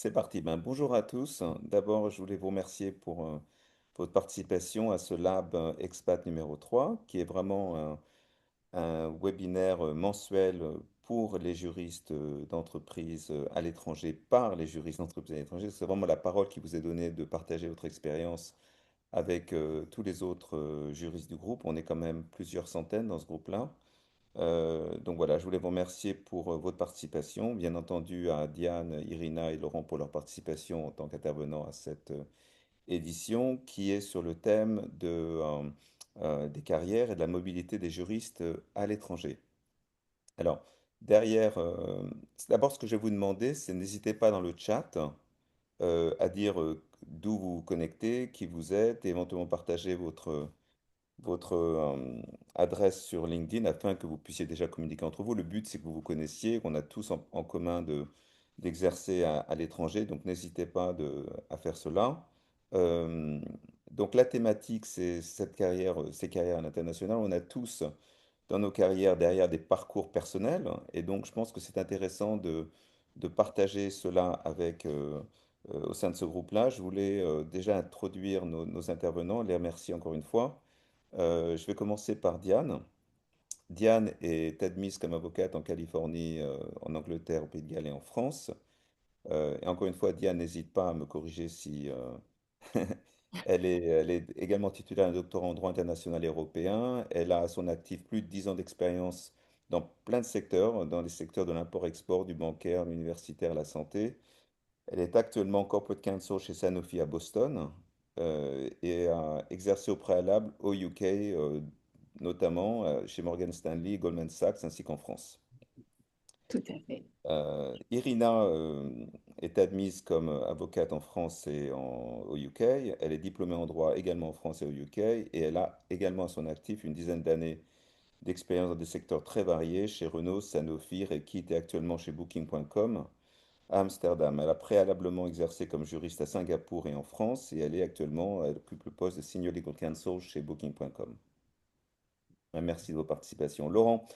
C'est parti. Bonjour à tous. D'abord, je voulais vous remercier pour votre participation à ce Lab Expat numéro 3, qui est vraiment un webinaire mensuel pour les juristes d'entreprise à l'étranger, par les juristes d'entreprise à l'étranger. C'est vraiment la parole qui vous est donnée de partager votre expérience avec tous les autres juristes du groupe. On est quand même plusieurs centaines dans ce groupe-là. Donc voilà, je voulais vous remercier pour votre participation. Bien entendu à Diane, Irina et Laurent pour leur participation en tant qu'intervenants à cette édition qui est sur le thème des carrières et de la mobilité des juristes à l'étranger. Alors, derrière, d'abord ce que je vais vous demander, c'est n'hésitez pas dans le chat à dire d'où vous vous connectez, qui vous êtes, et éventuellement partager votre adresse sur LinkedIn afin que vous puissiez déjà communiquer entre vous. Le but, c'est que vous vous connaissiez, qu'on a tous en commun d'exercer à l'étranger, donc n'hésitez pas à faire cela. Euh, donc la thématique, c'est cette carrière, ces carrières à l'international. On a tous dans nos carrières derrière des parcours personnels, et donc je pense que c'est intéressant de partager cela au sein de ce groupe-là. Je voulais déjà introduire nos intervenants, les remercier encore une fois. Je vais commencer par Diane. Diane est admise comme avocate en Californie, en Angleterre, au Pays de Galles et en France. Et encore une fois, Diane n'hésite pas à me corriger si elle est également titulaire d'un doctorat en droit international et européen. Elle a à son actif plus de 10 ans d'expérience dans plein de secteurs, dans les secteurs de l'import-export, du bancaire, l'universitaire, la santé. Elle est actuellement corporate counsel chez Sanofi à Boston et a exercé au préalable au UK, notamment chez Morgan Stanley, Goldman Sachs ainsi qu'en France. Tout à fait. Irina est admise comme avocate en France au UK. Elle est diplômée en droit également en France et au UK et elle a également à son actif une dizaine d'années d'expérience dans des secteurs très variés chez Renault, Sanofi, Reckitt et actuellement chez Booking.com à Amsterdam. Elle a préalablement exercé comme juriste à Singapour et en France et elle occupe le poste de Senior Legal Counsel chez Booking.com. Merci de votre participation. Laurent,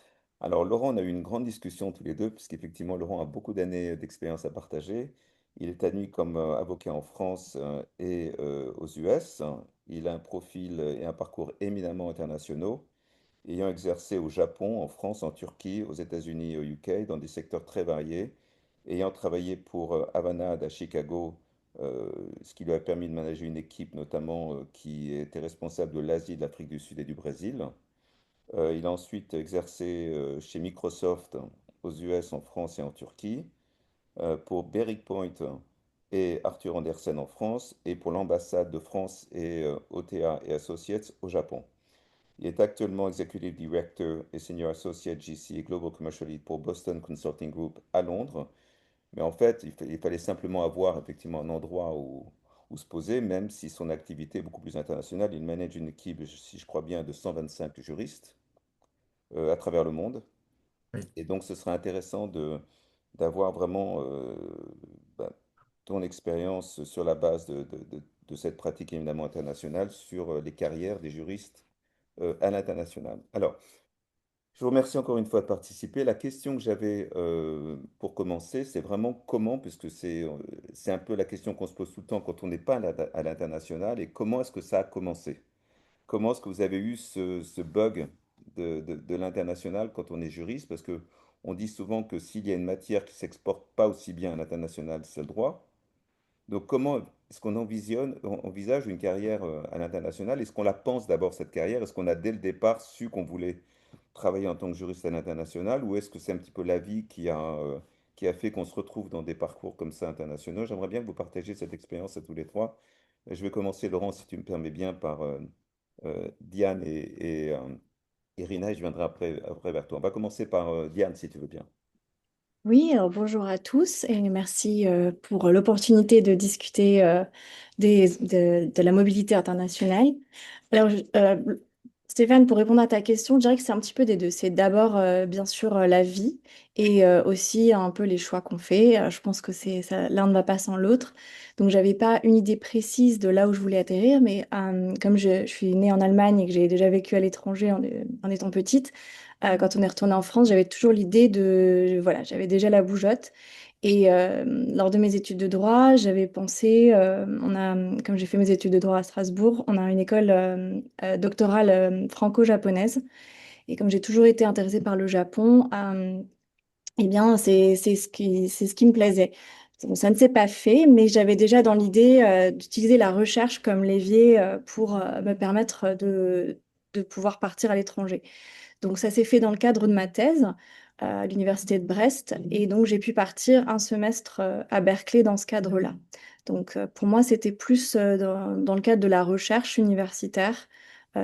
alors Laurent, on a eu une grande discussion tous les deux, puisqu'effectivement Laurent a beaucoup d'années d'expérience à partager. Il est admis comme avocat en France et aux US. Il a un profil et un parcours éminemment internationaux, ayant exercé au Japon, en France, en Turquie, aux États-Unis et au UK, dans des secteurs très variés, ayant travaillé pour Avanade à Chicago, ce qui lui a permis de manager une équipe notamment qui était responsable de l'Asie, de l'Afrique du Sud et du Brésil. Il a ensuite exercé chez Microsoft aux US, en France et en Turquie, pour Berwick Point et Arthur Andersen en France, et pour l'ambassade de France et OTA et Associates au Japon. Il est actuellement Executive Director et Senior Associate GC et Global Commercial Lead pour Boston Consulting Group à Londres. Mais en fait, il fallait simplement avoir effectivement un endroit où se poser, même si son activité est beaucoup plus internationale. Il manage une équipe, si je crois bien, de 125 juristes à travers le monde. Oui. Et donc, ce serait intéressant d'avoir vraiment bah, ton expérience sur la base de cette pratique éminemment internationale sur les carrières des juristes à l'international. Alors, je vous remercie encore une fois de participer. La question que j'avais pour commencer, c'est vraiment comment, puisque c'est un peu la question qu'on se pose tout le temps quand on n'est pas à l'international, et comment est-ce que ça a commencé? Comment est-ce que vous avez eu ce bug de l'international quand on est juriste? Parce que on dit souvent que s'il y a une matière qui s'exporte pas aussi bien à l'international, c'est le droit. Donc comment est-ce qu'on envisage une carrière à l'international? Est-ce qu'on la pense d'abord cette carrière? Est-ce qu'on a dès le départ su qu'on voulait travailler en tant que juriste à l'international? Ou est-ce que c'est un petit peu la vie qui a fait qu'on se retrouve dans des parcours comme ça internationaux? J'aimerais bien que vous partagiez cette expérience à tous les trois. Je vais commencer, Laurent, si tu me permets bien, par Diane et Irina, et je viendrai après vers toi. On va commencer par Diane, si tu veux bien. Oui, alors bonjour à tous et merci pour l'opportunité de discuter de la mobilité internationale. Alors, Stéphane, pour répondre à ta question, je dirais que c'est un petit peu des deux. C'est d'abord, bien sûr, la vie et aussi un peu les choix qu'on fait. Je pense que l'un ne va pas sans l'autre. Donc, j'avais pas une idée précise de là où je voulais atterrir, mais comme je suis née en Allemagne et que j'ai déjà vécu à l'étranger en étant petite, Quand on est retourné en France, j'avais toujours l'idée de, voilà, j'avais déjà la bougeotte. Et lors de mes études de droit, j'avais pensé, comme j'ai fait mes études de droit à Strasbourg, on a une école doctorale franco-japonaise. Et comme j'ai toujours été intéressée par le Japon, eh bien, c'est ce qui me plaisait. Bon, ça ne s'est pas fait, mais j'avais déjà dans l'idée d'utiliser la recherche comme levier pour me permettre de pouvoir partir à l'étranger. Donc, ça s'est fait dans le cadre de ma thèse à l'université de Brest. Et donc, j'ai pu partir un semestre à Berkeley dans ce cadre-là. Donc, pour moi, c'était plus dans le cadre de la recherche universitaire,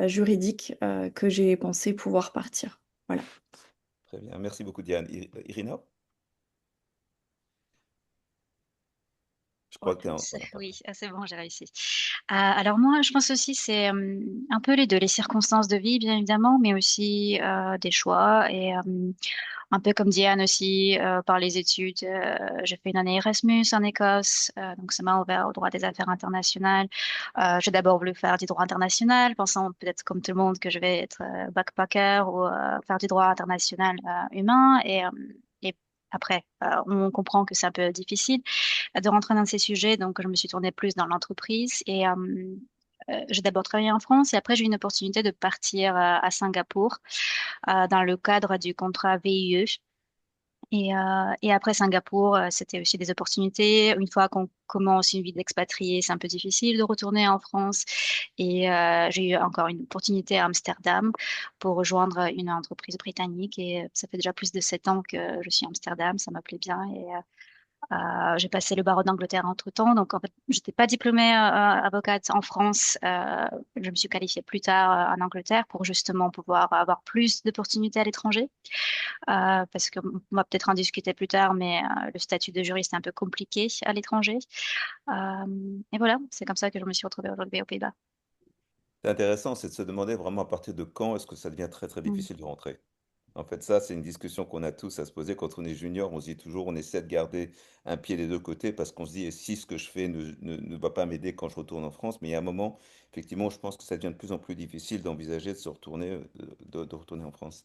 juridique, que j'ai pensé pouvoir partir. Voilà. Très bien. Merci beaucoup, Diane. Irina, je crois que tu es en... voilà, pardon. Oui, c'est bon, j'ai réussi. Alors moi, je pense aussi c'est un peu les deux, les circonstances de vie, bien évidemment, mais aussi des choix et un peu comme Diane aussi par les études. J'ai fait une année Erasmus en Écosse, donc ça m'a ouvert au droit des affaires internationales. J'ai d'abord voulu faire du droit international, pensant peut-être comme tout le monde que je vais être backpacker ou faire du droit international humain et après, on comprend que c'est un peu difficile de rentrer dans ces sujets, donc je me suis tournée plus dans l'entreprise et j'ai d'abord travaillé en France et après j'ai eu une opportunité de partir à Singapour dans le cadre du contrat VIE. Et après Singapour, c'était aussi des opportunités. Une fois qu'on commence une vie d'expatrié, c'est un peu difficile de retourner en France. Et j'ai eu encore une opportunité à Amsterdam pour rejoindre une entreprise britannique. Et ça fait déjà plus de 7 ans que je suis à Amsterdam. Ça m'appelait bien. Et j'ai passé le barreau d'Angleterre entre-temps, donc en fait, j'étais pas diplômée avocate en France. Je me suis qualifiée plus tard en Angleterre pour justement pouvoir avoir plus d'opportunités à l'étranger, parce qu'on va peut-être en discuter plus tard, mais le statut de juriste est un peu compliqué à l'étranger. Et voilà, c'est comme ça que je me suis retrouvée aujourd'hui aux Pays-Bas. C'est intéressant, c'est de se demander vraiment à partir de quand est-ce que ça devient très très Mm. difficile de rentrer. En fait, ça, c'est une discussion qu'on a tous à se poser quand on est junior. On se dit toujours, on essaie de garder un pied des deux côtés parce qu'on se dit, et si ce que je fais ne va pas m'aider quand je retourne en France, mais il y a un moment, effectivement, je pense que ça devient de plus en plus difficile d'envisager de se retourner, de retourner en France.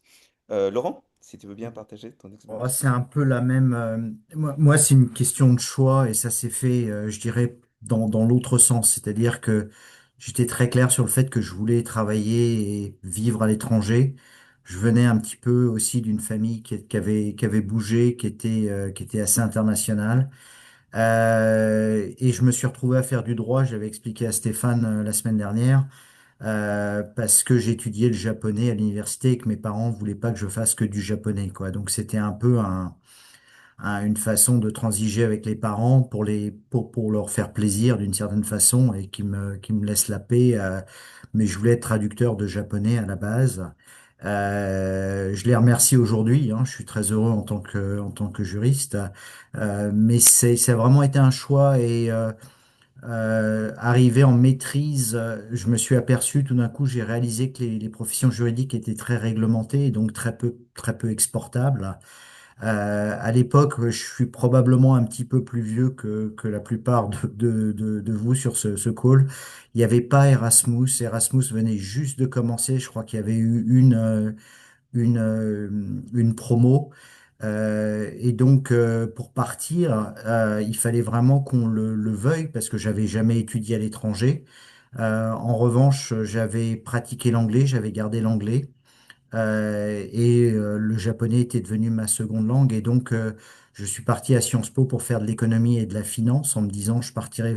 Laurent, si tu veux bien partager ton Oh, expérience. c'est un peu la même. Moi, c'est une question de choix et ça s'est fait, je dirais, dans l'autre sens. C'est-à-dire que j'étais très clair sur le fait que je voulais travailler et vivre à l'étranger. Je venais un petit peu aussi d'une famille qui avait bougé, qui était assez internationale. Et je me suis retrouvé à faire du droit. J'avais expliqué à Stéphane la semaine dernière parce que j'étudiais le japonais à l'université et que mes parents voulaient pas que je fasse que du japonais, quoi. Donc c'était un peu une façon de transiger avec les parents pour leur faire plaisir d'une certaine façon et qui me laissent la paix. Mais je voulais être traducteur de japonais à la base. Je les remercie aujourd'hui, hein, je suis très heureux en tant que juriste, mais ça a vraiment été un choix et arrivé en maîtrise, je me suis aperçu tout d'un coup, j'ai réalisé que les professions juridiques étaient très réglementées et donc très peu exportables. À l'époque, je suis probablement un petit peu plus vieux que la plupart de vous sur ce call. Il n'y avait pas Erasmus. Erasmus venait juste de commencer. Je crois qu'il y avait eu une promo. Et donc, pour partir, il fallait vraiment qu'on le veuille parce que j'avais jamais étudié à l'étranger. En revanche, j'avais pratiqué l'anglais, j'avais gardé l'anglais. Le japonais était devenu ma seconde langue. Et donc, je suis parti à Sciences Po pour faire de l'économie et de la finance en me disant je partirais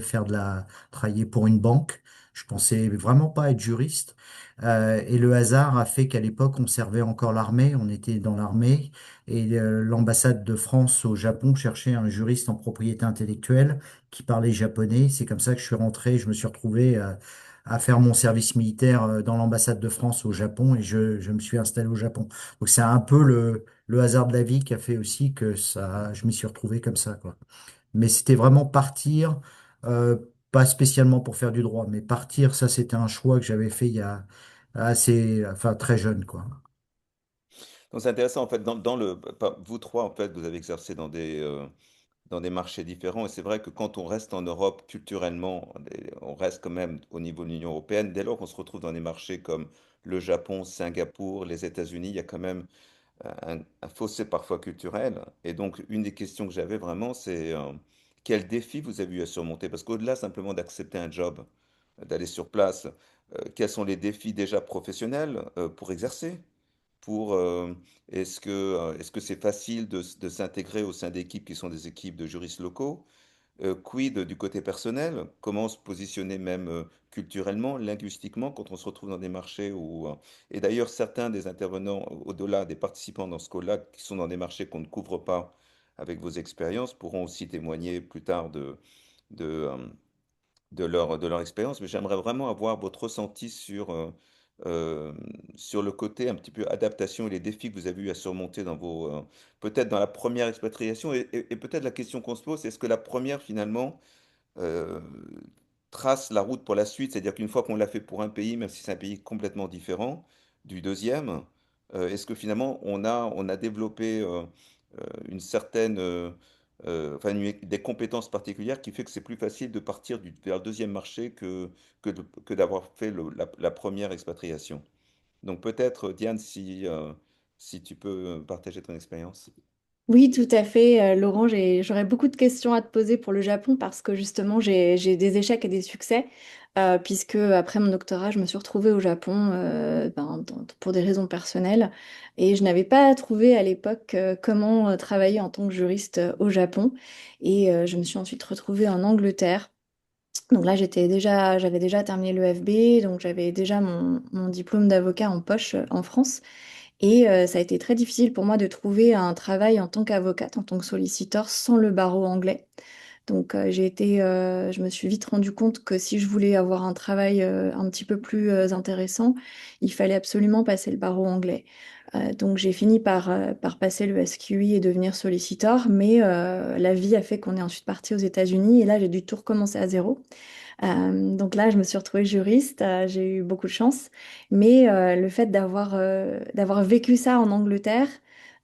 travailler pour une banque. Je pensais vraiment pas être juriste. Et le hasard a fait qu'à l'époque, on servait encore l'armée, on était dans l'armée. Et l'ambassade de France au Japon cherchait un juriste en propriété intellectuelle qui parlait japonais. C'est comme ça que je suis rentré. Je me suis retrouvé à faire mon service militaire dans l'ambassade de France au Japon et je me suis installé au Japon. Donc c'est un peu le hasard de la vie qui a fait aussi que je m'y suis retrouvé comme ça, quoi. Mais c'était vraiment partir, pas spécialement pour faire du droit, mais partir, ça c'était un choix que j'avais fait il y a enfin très jeune, quoi. Donc c'est intéressant, en fait, vous trois, en fait, vous avez exercé dans des marchés différents. Et c'est vrai que quand on reste en Europe, culturellement, on reste quand même au niveau de l'Union européenne. Dès lors qu'on se retrouve dans des marchés comme le Japon, Singapour, les États-Unis, il y a quand même un fossé parfois culturel. Et donc, une des questions que j'avais vraiment, c'est quel défi vous avez eu à surmonter? Parce qu'au-delà simplement d'accepter un job, d'aller sur place, quels sont les défis déjà professionnels pour exercer? Pour, est-ce que c'est facile de s'intégrer au sein d'équipes qui sont des équipes de juristes locaux? Quid du côté personnel? Comment se positionner même culturellement, linguistiquement, quand on se retrouve dans des marchés où... et d'ailleurs, certains des intervenants, au-delà des participants dans ce call-là, qui sont dans des marchés qu'on ne couvre pas avec vos expériences, pourront aussi témoigner plus tard de, de leur expérience, mais j'aimerais vraiment avoir votre ressenti euh, sur le côté un petit peu adaptation et les défis que vous avez eu à surmonter dans peut-être dans la première expatriation, et peut-être la question qu'on se pose, c'est est-ce que la première finalement euh, trace la route pour la suite, c'est-à-dire qu'une fois qu'on l'a fait pour un pays, même si c'est un pays complètement différent du deuxième, est-ce que finalement on a développé une certaine, enfin, des compétences particulières qui fait que c'est plus facile de partir vers le deuxième marché que d'avoir fait la première expatriation. Donc peut-être, Diane, si tu peux partager ton expérience. Oui, tout à fait, Laurent. J'aurais beaucoup de questions à te poser pour le Japon parce que justement, j'ai des échecs et des succès, puisque après mon doctorat, je me suis retrouvée au Japon pour des raisons personnelles et je n'avais pas trouvé à l'époque comment travailler en tant que juriste au Japon. Et je me suis ensuite retrouvée en Angleterre. Donc là, j'avais déjà terminé le FB, donc j'avais déjà mon diplôme d'avocat en poche en France. Et ça a été très difficile pour moi de trouver un travail en tant qu'avocate, en tant que solliciteur, sans le barreau anglais. Donc je me suis vite rendu compte que si je voulais avoir un travail un petit peu plus intéressant, il fallait absolument passer le barreau anglais. Donc j'ai fini par passer le SQI et devenir solliciteur, mais la vie a fait qu'on est ensuite parti aux États-Unis et là j'ai dû tout recommencer à zéro. Donc là, je me suis retrouvée juriste, j'ai eu beaucoup de chance, mais le fait d'avoir vécu ça en Angleterre,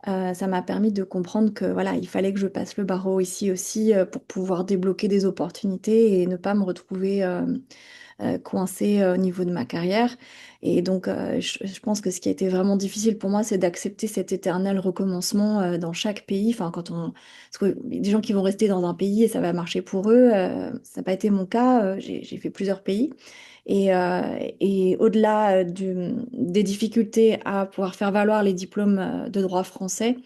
ça m'a permis de comprendre que voilà, il fallait que je passe le barreau ici aussi pour pouvoir débloquer des opportunités et ne pas me retrouver coincée au niveau de ma carrière. Et donc, je pense que ce qui a été vraiment difficile pour moi, c'est d'accepter cet éternel recommencement dans chaque pays. Enfin, parce que des gens qui vont rester dans un pays et ça va marcher pour eux, ça n'a pas été mon cas. J'ai fait plusieurs pays. Et au-delà des difficultés à pouvoir faire valoir les diplômes de droit français,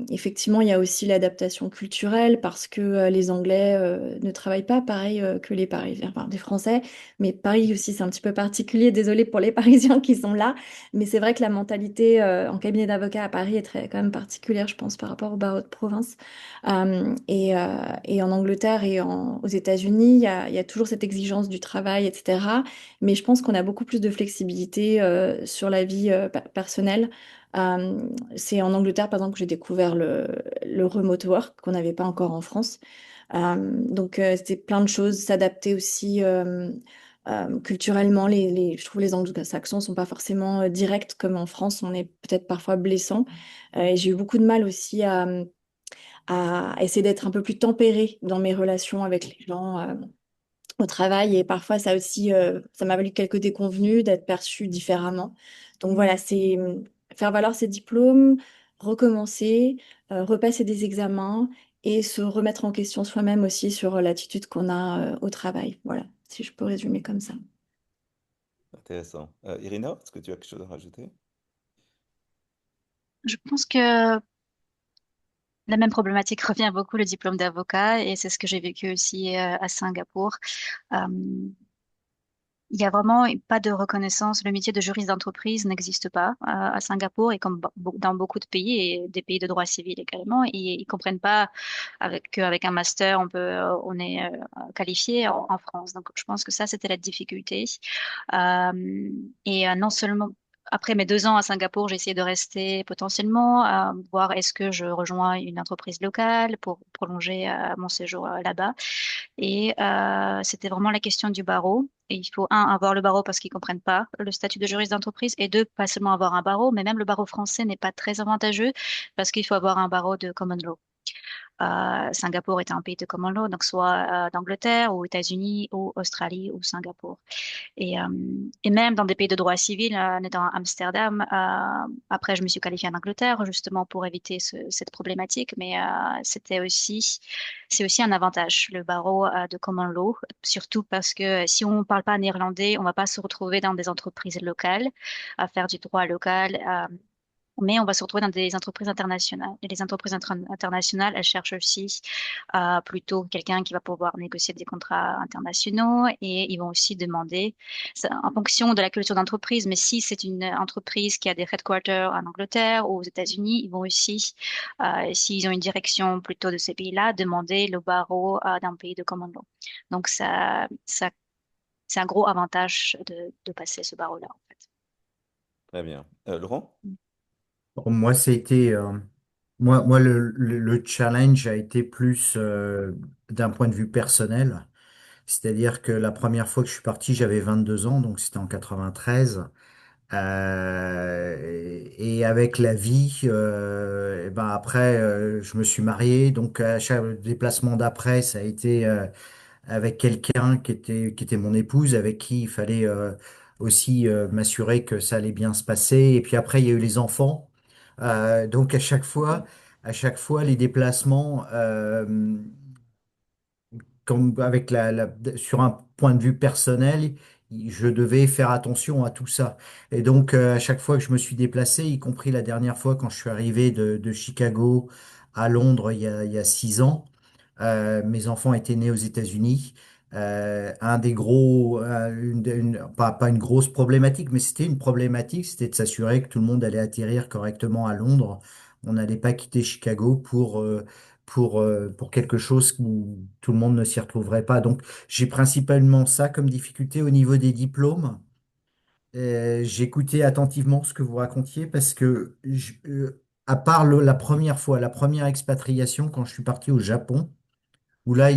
effectivement, il y a aussi l'adaptation culturelle parce que les Anglais ne travaillent pas pareil que les Parisiens, enfin des Français, mais Paris aussi c'est un petit peu particulier. Désolée pour les Parisiens qui sont là, mais c'est vrai que la mentalité en cabinet d'avocat à Paris est très quand même particulière, je pense, par rapport au barreau de province. Et en Angleterre et aux États-Unis, il y a toujours cette exigence du travail, etc. Mais je pense qu'on a beaucoup plus de flexibilité sur la vie personnelle. Euh, c'est en Angleterre, par exemple, que j'ai découvert le remote work qu'on n'avait pas encore en France. Donc, c'était plein de choses, s'adapter aussi culturellement. Je trouve les anglo-saxons sont pas forcément directs comme en France, on est peut-être parfois blessant. Et j'ai eu beaucoup de mal aussi à essayer d'être un peu plus tempérée dans mes relations avec les gens au travail et parfois ça aussi, ça m'a valu quelques déconvenues d'être perçue différemment. Donc voilà, c'est faire valoir ses diplômes, recommencer, repasser des examens et se remettre en question soi-même aussi sur l'attitude qu'on a au travail. Voilà, si je peux résumer comme ça. Intéressant. Irina, est-ce que tu as quelque chose à rajouter? Je pense que la même problématique revient beaucoup le diplôme d'avocat et c'est ce que j'ai vécu aussi à Singapour. Euh, Il y a vraiment pas de reconnaissance. Le métier de juriste d'entreprise n'existe pas à Singapour et comme dans beaucoup de pays et des pays de droit civil également. Ils comprennent pas qu'avec un master on est qualifié en France. Donc je pense que ça c'était la difficulté. Non seulement après mes 2 ans à Singapour, j'ai essayé de rester potentiellement, voir est-ce que je rejoins une entreprise locale pour prolonger mon séjour là-bas. C'était vraiment la question du barreau. Et il faut, un, avoir le barreau parce qu'ils comprennent pas le statut de juriste d'entreprise. Et deux, pas seulement avoir un barreau, mais même le barreau français n'est pas très avantageux parce qu'il faut avoir un barreau de common law. Singapour était un pays de common law, donc soit d'Angleterre ou États-Unis ou Australie ou Singapour. Et, euh, et même dans des pays de droit civil, en étant à Amsterdam, après je me suis qualifiée en Angleterre justement pour éviter cette problématique, mais c'est aussi un avantage, le barreau de common law, surtout parce que si on ne parle pas néerlandais, on ne va pas se retrouver dans des entreprises locales à faire du droit local. Mais on va se retrouver dans des entreprises internationales. Et les entreprises internationales, elles cherchent aussi plutôt quelqu'un qui va pouvoir négocier des contrats internationaux et ils vont aussi demander, en fonction de la culture d'entreprise, mais si c'est une entreprise qui a des headquarters en Angleterre ou aux États-Unis, ils vont aussi, s'ils ont une direction plutôt de ces pays-là, demander le barreau d'un pays de common law. Donc c'est un gros avantage de passer ce barreau-là, en fait. Très bien. Laurent? Pour moi, c'était moi le challenge a été plus d'un point de vue personnel. C'est-à-dire que la première fois que je suis parti, j'avais 22 ans, donc c'était en 93. Et avec la vie, et ben après, je me suis marié. Donc à chaque déplacement d'après, ça a été avec quelqu'un qui était mon épouse, avec qui il fallait aussi m'assurer que ça allait bien se passer. Et puis après, il y a eu les enfants. Donc à chaque fois, les déplacements, avec sur un point de vue personnel, je devais faire attention à tout ça. Et donc, à chaque fois que je me suis déplacé, y compris la dernière fois quand je suis arrivé de Chicago à Londres il y a 6 ans, mes enfants étaient nés aux États-Unis. Un des gros, pas une grosse problématique, mais c'était une problématique, c'était de s'assurer que tout le monde allait atterrir correctement à Londres. On n'allait pas quitter Chicago pour quelque chose où tout le monde ne s'y retrouverait pas. Donc, j'ai principalement ça comme difficulté au niveau des diplômes. J'écoutais attentivement ce que vous racontiez parce que, à part la première fois, la première expatriation, quand je suis parti au Japon, où là,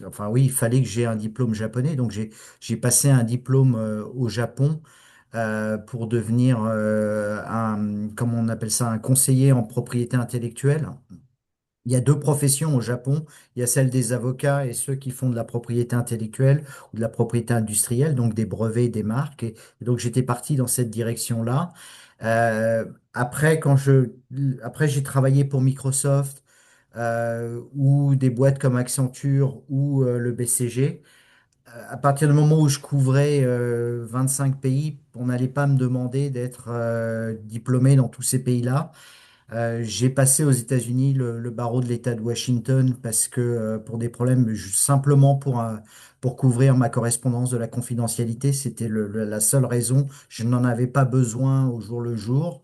enfin oui, il fallait que j'ai un diplôme japonais. Donc, j'ai passé un diplôme au Japon pour devenir comment on appelle ça, un conseiller en propriété intellectuelle. Il y a deux professions au Japon. Il y a celle des avocats et ceux qui font de la propriété intellectuelle ou de la propriété industrielle, donc des brevets, des marques. Et donc j'étais parti dans cette direction-là. Après, après j'ai travaillé pour Microsoft ou des boîtes comme Accenture ou le BCG. À partir du moment où je couvrais 25 pays, on n'allait pas me demander d'être diplômé dans tous ces pays-là. J'ai passé aux États-Unis le barreau de l'État de Washington parce que pour des problèmes simplement pour couvrir ma correspondance de la confidentialité, c'était la seule raison. Je n'en avais pas besoin au jour le jour.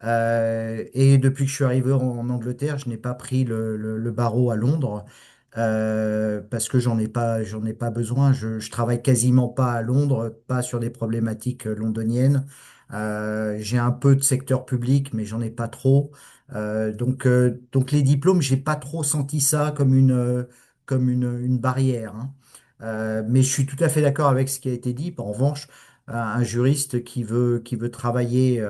Et depuis que je suis arrivé en Angleterre, je n'ai pas pris le barreau à Londres parce que j'en ai pas besoin. Je travaille quasiment pas à Londres, pas sur des problématiques londoniennes. J'ai un peu de secteur public, mais j'en ai pas trop. Donc les diplômes, j'ai pas trop senti ça comme une barrière, hein. Mais je suis tout à fait d'accord avec ce qui a été dit. En revanche, un juriste qui veut travailler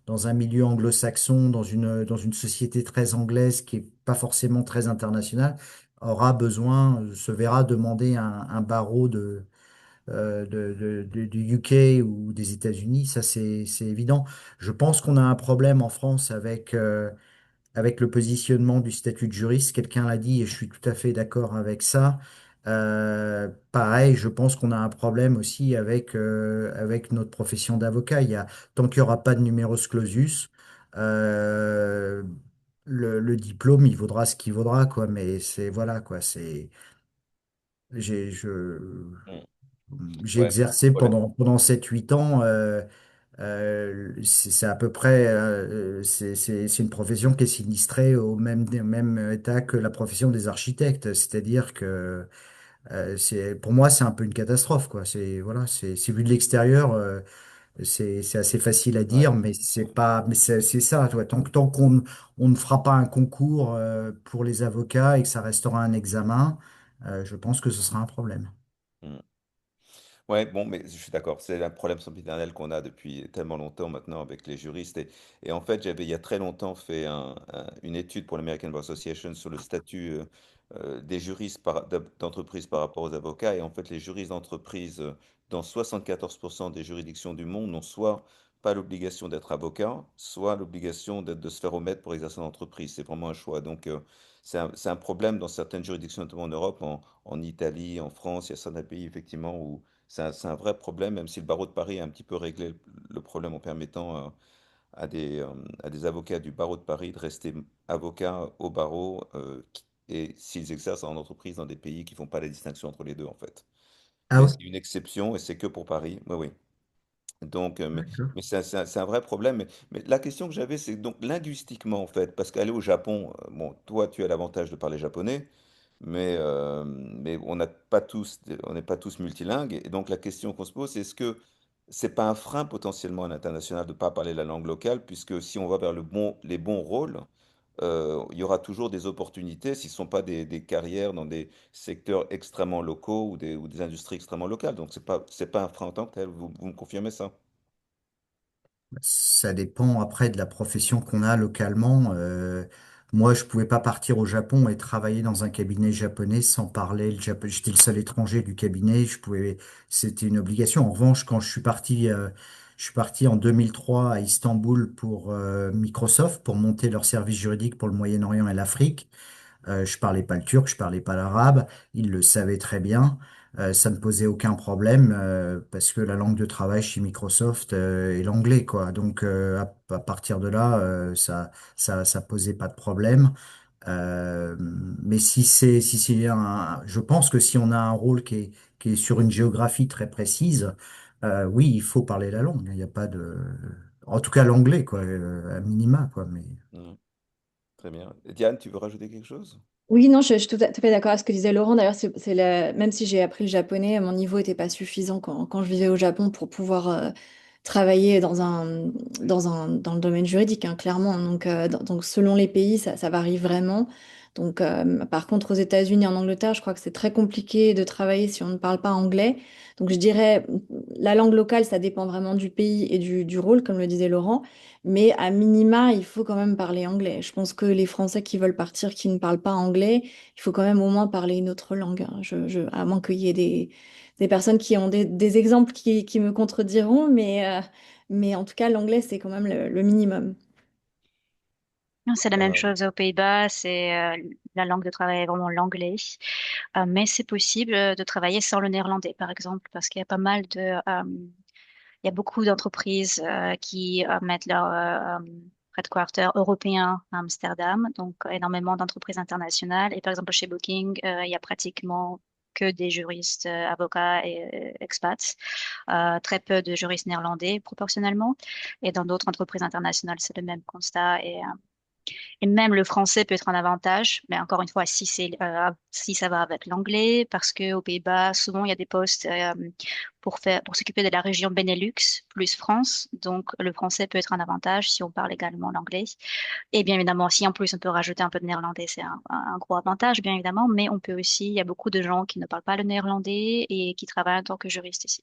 dans un milieu anglo-saxon, dans une société très anglaise qui est pas forcément très internationale, se verra demander un barreau du UK ou des États-Unis, ça c'est évident. Je pense qu'on a un problème en France avec le positionnement du statut de juriste. Quelqu'un l'a dit et je suis tout à fait d'accord avec ça. Pareil, je pense qu'on a un problème aussi avec notre profession d'avocat. Tant qu'il n'y aura pas de numerus clausus, euh, le diplôme, il vaudra ce qu'il vaudra, quoi. Mais voilà, quoi. J'ai, je, Mm. j'ai Ouais. exercé Voilà. pendant 7 8 ans. C'est à peu près, c'est une profession qui est sinistrée au même état que la profession des architectes. C'est-à-dire que pour moi, c'est un peu une catastrophe, quoi. Voilà, c'est vu de l'extérieur, c'est assez facile à Ouais. dire, mais c'est pas, mais c'est ça, toi. Tant qu'on ne fera pas un concours pour les avocats et que ça restera un examen, je pense que ce sera un problème. Mm. Ouais, bon, mais je suis d'accord. C'est un problème sempiternel qu'on a depuis tellement longtemps maintenant avec les juristes. Et en fait, j'avais il y a très longtemps fait une étude pour l'American Bar Association sur le statut des juristes d'entreprise par rapport aux avocats. Et en fait, les juristes d'entreprise, dans 74% des juridictions du monde, n'ont soit pas l'obligation d'être avocat, soit l'obligation de se faire omettre pour exercer en entreprise. C'est vraiment un choix. Donc, c'est un problème dans certaines juridictions, notamment en Europe, en Italie, en France. Il y a certains pays, effectivement, où c'est un vrai problème, même si le barreau de Paris a un petit peu réglé le problème en permettant à des avocats du barreau de Paris de rester avocats au barreau et s'ils exercent en entreprise dans des pays qui font pas la distinction entre les deux, en fait. Ah Mais ouais? c'est une exception et c'est que pour Paris. Oui, oui. Donc, D'accord. mais c'est un vrai problème. Mais la question que j'avais, c'est donc linguistiquement, en fait, parce qu'aller au Japon, bon, toi, tu as l'avantage de parler japonais, mais on n'est pas tous multilingues. Et donc, la question qu'on se pose, c'est est-ce que c'est pas un frein potentiellement à l'international de ne pas parler la langue locale, puisque si on va vers les bons rôles, il y aura toujours des opportunités, s'ils ne sont pas des carrières dans des secteurs extrêmement locaux ou des industries extrêmement locales. Donc, c'est pas un frein en tant que tel. Vous me confirmez ça? Ça dépend après de la profession qu'on a localement. Moi, je pouvais pas partir au Japon et travailler dans un cabinet japonais sans parler le japonais. J'étais le seul étranger du cabinet. C'était une obligation. En revanche, quand je suis parti en 2003 à Istanbul pour Microsoft pour monter leur service juridique pour le Moyen-Orient et l'Afrique. Je parlais pas le turc, je parlais pas l'arabe. Ils le savaient très bien. Ça ne posait aucun problème parce que la langue de travail chez Microsoft est l'anglais, quoi. Donc à partir de là, ça posait pas de problème. Mais je pense que si on a un rôle qui est sur une géographie très précise, oui, il faut parler la langue. Il n'y a pas de, en tout cas l'anglais, quoi, à minima, quoi. Mais Mhm. Très bien. Et Diane, tu veux rajouter quelque chose? Oui, non, je suis tout à fait d'accord avec ce que disait Laurent. D'ailleurs, même si j'ai appris le japonais, mon niveau n'était pas suffisant quand je vivais au Japon pour pouvoir travailler dans le domaine juridique, hein, clairement. Donc, selon les pays, ça varie vraiment. Donc, par contre, aux États-Unis et en Angleterre, je crois que c'est très compliqué de travailler si on ne parle pas anglais. Donc, je dirais, la langue locale, ça dépend vraiment du pays et du rôle, comme le disait Laurent. Mais à minima, il faut quand même parler anglais. Je pense que les Français qui veulent partir, qui ne parlent pas anglais, il faut quand même au moins parler une autre langue, hein. À moins qu'il y ait des personnes qui ont des exemples qui me contrediront, mais en tout cas, l'anglais, c'est quand même le minimum. Non, c'est la même Euh, chose aux Pays-Bas, c'est la langue de travail est vraiment l'anglais. Mais c'est possible de travailler sans le néerlandais, par exemple, parce qu'il y a pas mal il y a beaucoup d'entreprises qui mettent leur headquarter européen à Amsterdam, donc énormément d'entreprises internationales. Et par exemple, chez Booking, il y a pratiquement que des juristes, avocats et expats, très peu de juristes néerlandais proportionnellement. Et dans d'autres entreprises internationales, c'est le même constat. Et même le français peut être un avantage, mais encore une fois, si ça va avec l'anglais, parce que aux Pays-Bas, souvent il y a des postes pour s'occuper de la région Benelux plus France, donc le français peut être un avantage si on parle également l'anglais. Et bien évidemment, si en plus on peut rajouter un peu de néerlandais, c'est un gros avantage, bien évidemment, mais on peut aussi, il y a beaucoup de gens qui ne parlent pas le néerlandais et qui travaillent en tant que juriste ici.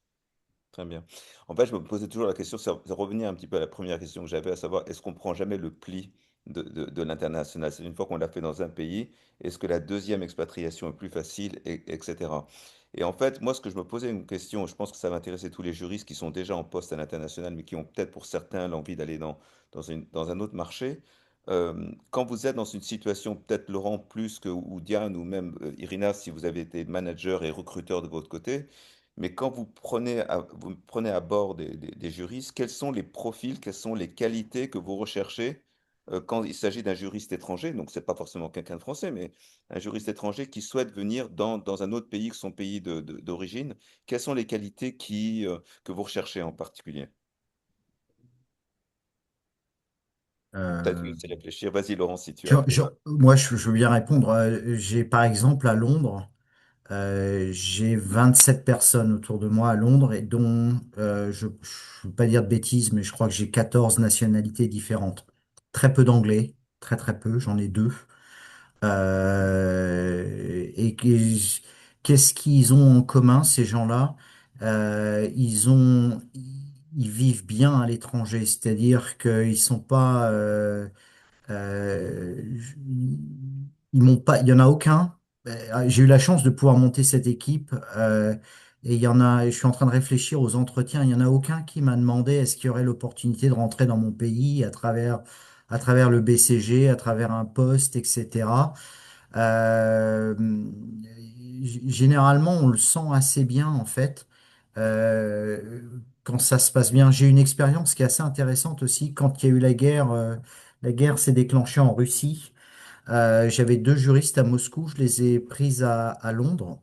Très bien. En fait, je me posais toujours la question, c'est revenir un petit peu à la première question que j'avais, à savoir, est-ce qu'on prend jamais le pli de l'international? C'est une fois qu'on l'a fait dans un pays, est-ce que la deuxième expatriation est plus facile, etc. Et en fait, moi, ce que je me posais une question, je pense que ça va intéresser tous les juristes qui sont déjà en poste à l'international, mais qui ont peut-être pour certains l'envie d'aller dans un autre marché. Quand vous êtes dans une situation, peut-être Laurent plus que, ou Diane, ou même Irina, si vous avez été manager et recruteur de votre côté, mais quand vous prenez à bord des juristes, quels sont les profils, quelles sont les qualités que vous recherchez quand il s'agit d'un juriste étranger, donc c'est pas forcément quelqu'un de français, mais un juriste étranger qui souhaite venir dans un autre pays que son pays d'origine, quelles sont les qualités que vous recherchez en particulier? Peut-être que euh, c'est réfléchir. Vas-y, Laurent, si tu as des... moi, je veux bien répondre. J'ai par exemple à Londres. J'ai 27 personnes autour de moi à Londres et dont, je ne veux pas dire de bêtises, mais je crois que j'ai 14 nationalités différentes. Très peu d'anglais, très très peu, j'en ai deux. Et qu'est-ce qu'ils ont en commun, ces gens-là? Ils vivent bien à l'étranger, c'est-à-dire qu'ils sont pas, euh, ils m'ont pas, il y en a aucun. J'ai eu la chance de pouvoir monter cette équipe, et il y en a. Je suis en train de réfléchir aux entretiens. Il y en a aucun qui m'a demandé est-ce qu'il y aurait l'opportunité de rentrer dans mon pays à travers le BCG, à travers un poste, etc. Euh, Généralement, on le sent assez bien en fait. euh, Quand ça se passe bien. J'ai eu une expérience qui est assez intéressante aussi quand il y a eu la guerre. La guerre s'est déclenchée en Russie. J'avais deux juristes à Moscou, je les ai prises à Londres.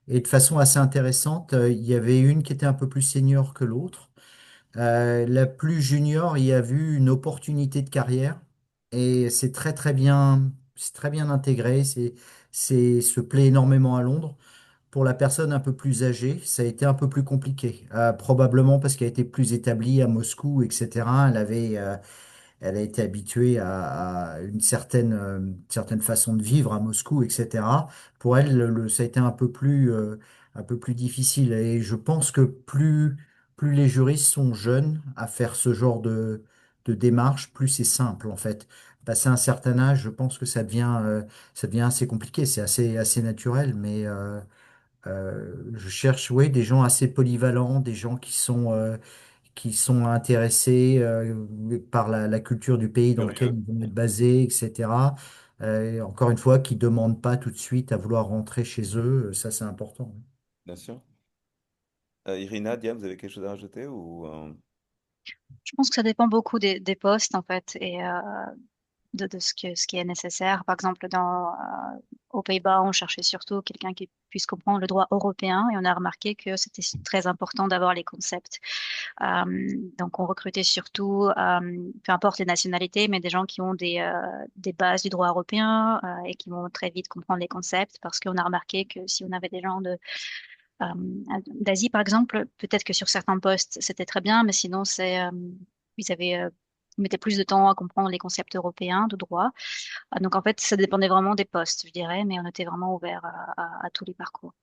Et de façon assez intéressante, il y avait une qui était un peu plus senior que l'autre. La plus junior y a vu une opportunité de carrière et c'est très bien intégré. Se plaît énormément à Londres. Pour la personne un peu plus âgée, ça a été un peu plus compliqué, probablement parce qu'elle était plus établie à Moscou, etc. Elle a été habituée à une certaine façon de vivre à Moscou, etc. Pour elle, ça a été un peu plus difficile. Et je pense que plus les juristes sont jeunes à faire ce genre de démarche, plus c'est simple, en fait. Passé un certain âge, je pense que ça devient assez compliqué. C'est assez naturel, mais je cherche, oui, des gens assez polyvalents, des gens qui sont intéressés par la culture du pays dans lequel Curieux, ils vont être basés, etc. Encore une fois, qui ne demandent pas tout de suite à vouloir rentrer chez eux. Ça, c'est important. bien sûr. Irina, Dia, vous avez quelque chose à rajouter ou Je pense que ça dépend beaucoup des postes en fait et de ce qui est nécessaire. Par exemple, aux Pays-Bas, on cherchait surtout quelqu'un qui puisse comprendre le droit européen et on a remarqué que c'était très important d'avoir les concepts. Donc, on recrutait surtout, peu importe les nationalités, mais des gens qui ont des bases du droit européen et qui vont très vite comprendre les concepts parce qu'on a remarqué que si on avait des gens euh, d'Asie, par exemple, peut-être que sur certains postes, c'était très bien, mais sinon, ils avaient, ils mettaient plus de temps à comprendre les concepts européens de droit. Donc, en fait, ça dépendait vraiment des postes, je dirais, mais on était vraiment ouvert à tous les parcours.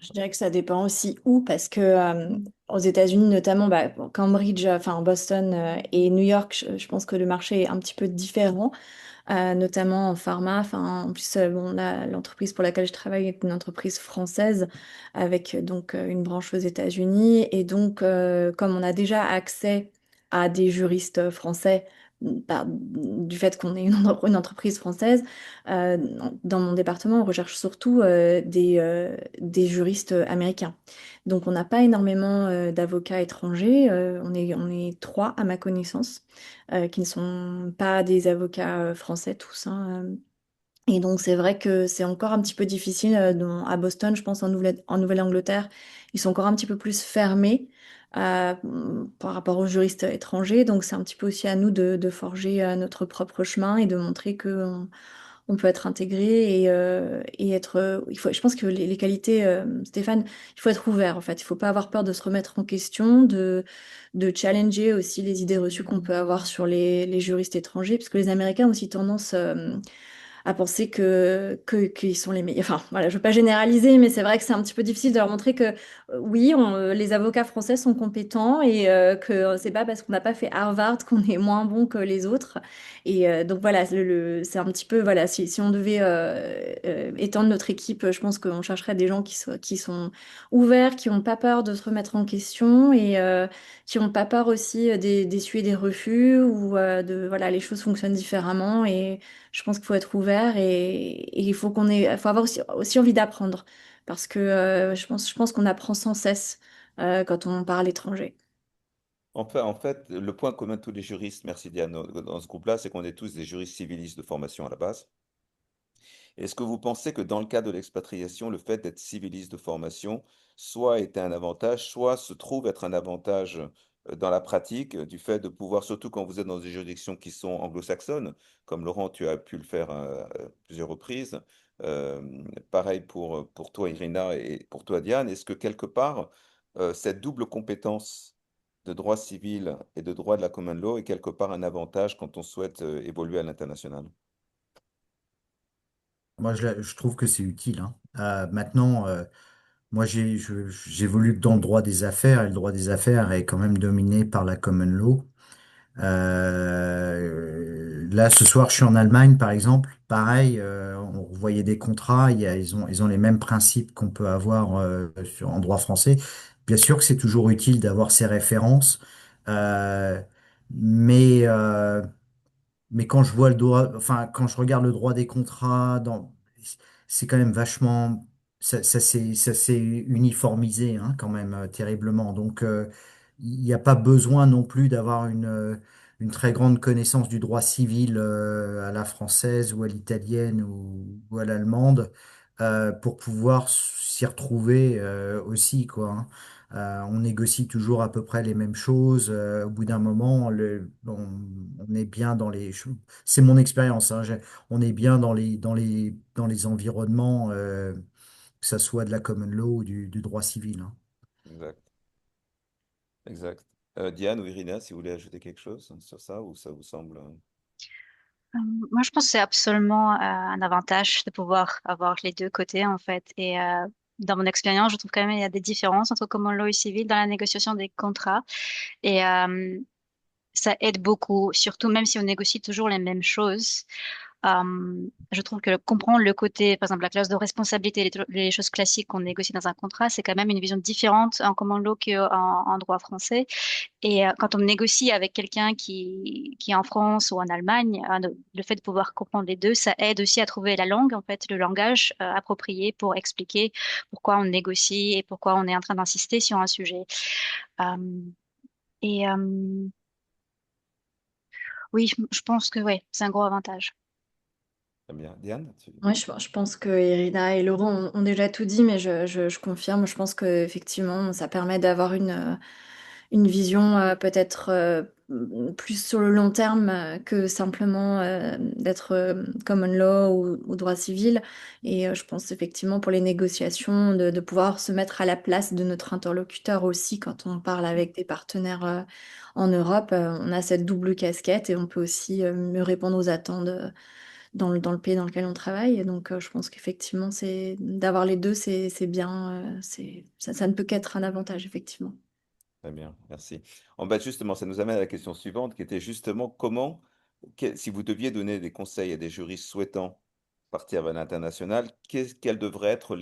Je dirais que ça dépend aussi où, parce que aux États-Unis, notamment bah, Cambridge, enfin Boston et New York, je pense que le marché est un petit peu différent, notamment en pharma. Enfin, en plus, bon, l'entreprise pour laquelle je travaille est une entreprise française avec une branche aux États-Unis. Et donc, comme on a déjà accès à des juristes français, du fait qu'on est une entreprise française, euh, dans mon département, on recherche surtout des juristes américains. Donc, on n'a pas énormément d'avocats étrangers. On est trois à ma connaissance qui ne sont pas des avocats français tous, hein. Et donc c'est vrai que c'est encore un petit peu difficile à Boston, je pense en Nouvelle-Angleterre, ils sont encore un petit peu plus fermés par rapport aux juristes étrangers. Donc c'est un petit peu aussi à nous de forger notre propre chemin et de montrer que on peut être intégré et être. Je pense que les qualités, Stéphane, il faut être ouvert en fait. Il faut pas avoir peur de se remettre en question, de challenger aussi les idées reçues qu'on peut avoir sur les juristes étrangers, parce que les Américains ont aussi tendance à penser qu'ils sont les meilleurs. Enfin, voilà, je veux pas généraliser, mais c'est vrai que c'est un petit peu difficile de leur montrer que oui, les avocats français sont compétents et que c'est pas parce qu'on n'a pas fait Harvard qu'on est moins bon que les autres. Et donc voilà, c'est un petit peu voilà, si on devait étendre notre équipe, je pense qu'on chercherait des gens qui sont ouverts, qui n'ont pas peur de se remettre en question et qui n'ont pas peur aussi d'essuyer des refus ou de voilà, les choses fonctionnent différemment et je pense qu'il faut être ouvert et il faut avoir aussi envie d'apprendre parce que je pense qu'on apprend sans cesse quand on part à l'étranger. en fait, le point commun de tous les juristes, merci Diane, dans ce groupe-là, c'est qu'on est tous des juristes civilistes de formation à la base. Est-ce que vous pensez que dans le cas de l'expatriation, le fait d'être civiliste de formation, soit était un avantage, soit se trouve être un avantage dans la pratique, du fait de pouvoir, surtout quand vous êtes dans des juridictions qui sont anglo-saxonnes, comme Laurent, tu as pu le faire à plusieurs reprises. Euh, Pareil pour toi, Irina, et pour toi, Diane. Est-ce que quelque part, cette double compétence de droit civil et de droit de la common law est quelque part un avantage quand on souhaite évoluer à l'international? Moi, je trouve que c'est utile, hein. Maintenant, Moi, j'évolue que dans le droit des affaires, et le droit des affaires est quand même dominé par la common law. Là, ce soir, je suis en Allemagne, par exemple. Pareil, on voyait des contrats. Ils ont les mêmes principes qu'on peut avoir en droit français. Bien sûr que c'est toujours utile d'avoir ces références, euh, mais quand je vois le droit, enfin, quand je regarde le droit des contrats, c'est quand même vachement, ça s'est uniformisé, hein, quand même, terriblement. Donc, il n'y a pas besoin non plus d'avoir une très grande connaissance du droit civil, à la française ou à l'italienne ou à l'allemande, pour pouvoir s'y retrouver, aussi, quoi, hein. On négocie toujours à peu près les mêmes choses. Au bout d'un moment, on est bien dans les. C'est mon expérience, hein, on est bien dans les environnements, que ça soit de la common law ou du droit civil, hein. Exact, exact. Diane ou Irina, si vous voulez ajouter quelque chose sur ça, ou ça vous semble... Euh, Moi, je pense que c'est absolument un avantage de pouvoir avoir les deux côtés, en fait. Et dans mon expérience, je trouve quand même qu'il y a des différences entre common law et civil dans la négociation des contrats. Et ça aide beaucoup, surtout même si on négocie toujours les mêmes choses. Je trouve que comprendre le côté, par exemple, la clause de responsabilité, les choses classiques qu'on négocie dans un contrat, c'est quand même une vision différente en common law qu'en droit français. Et quand on négocie avec quelqu'un qui est en France ou en Allemagne, le fait de pouvoir comprendre les deux, ça aide aussi à trouver la langue, en fait, le langage approprié pour expliquer pourquoi on négocie et pourquoi on est en train d'insister sur un sujet. Euh, et oui, je pense que ouais, c'est un gros avantage. Très bien. Diane, Ouais, je pense que Irina et Laurent ont déjà tout dit, mais je confirme. Je pense qu'effectivement, ça permet d'avoir une vision peut-être plus sur le long terme que simplement d'être common law ou droit civil. Et je pense effectivement pour les négociations de pouvoir se mettre à la place de notre interlocuteur aussi quand on parle avec des partenaires en Europe. On a cette double casquette et on peut aussi mieux répondre aux attentes dans le pays dans lequel on travaille. Et donc je pense qu'effectivement, c'est d'avoir les deux, c'est bien. Ça ne peut qu'être un avantage, effectivement. très bien, merci. En bas, justement, ça nous amène à la question suivante, qui était justement comment, si vous deviez donner des conseils à des juristes souhaitant partir vers l'international, quelles devraient être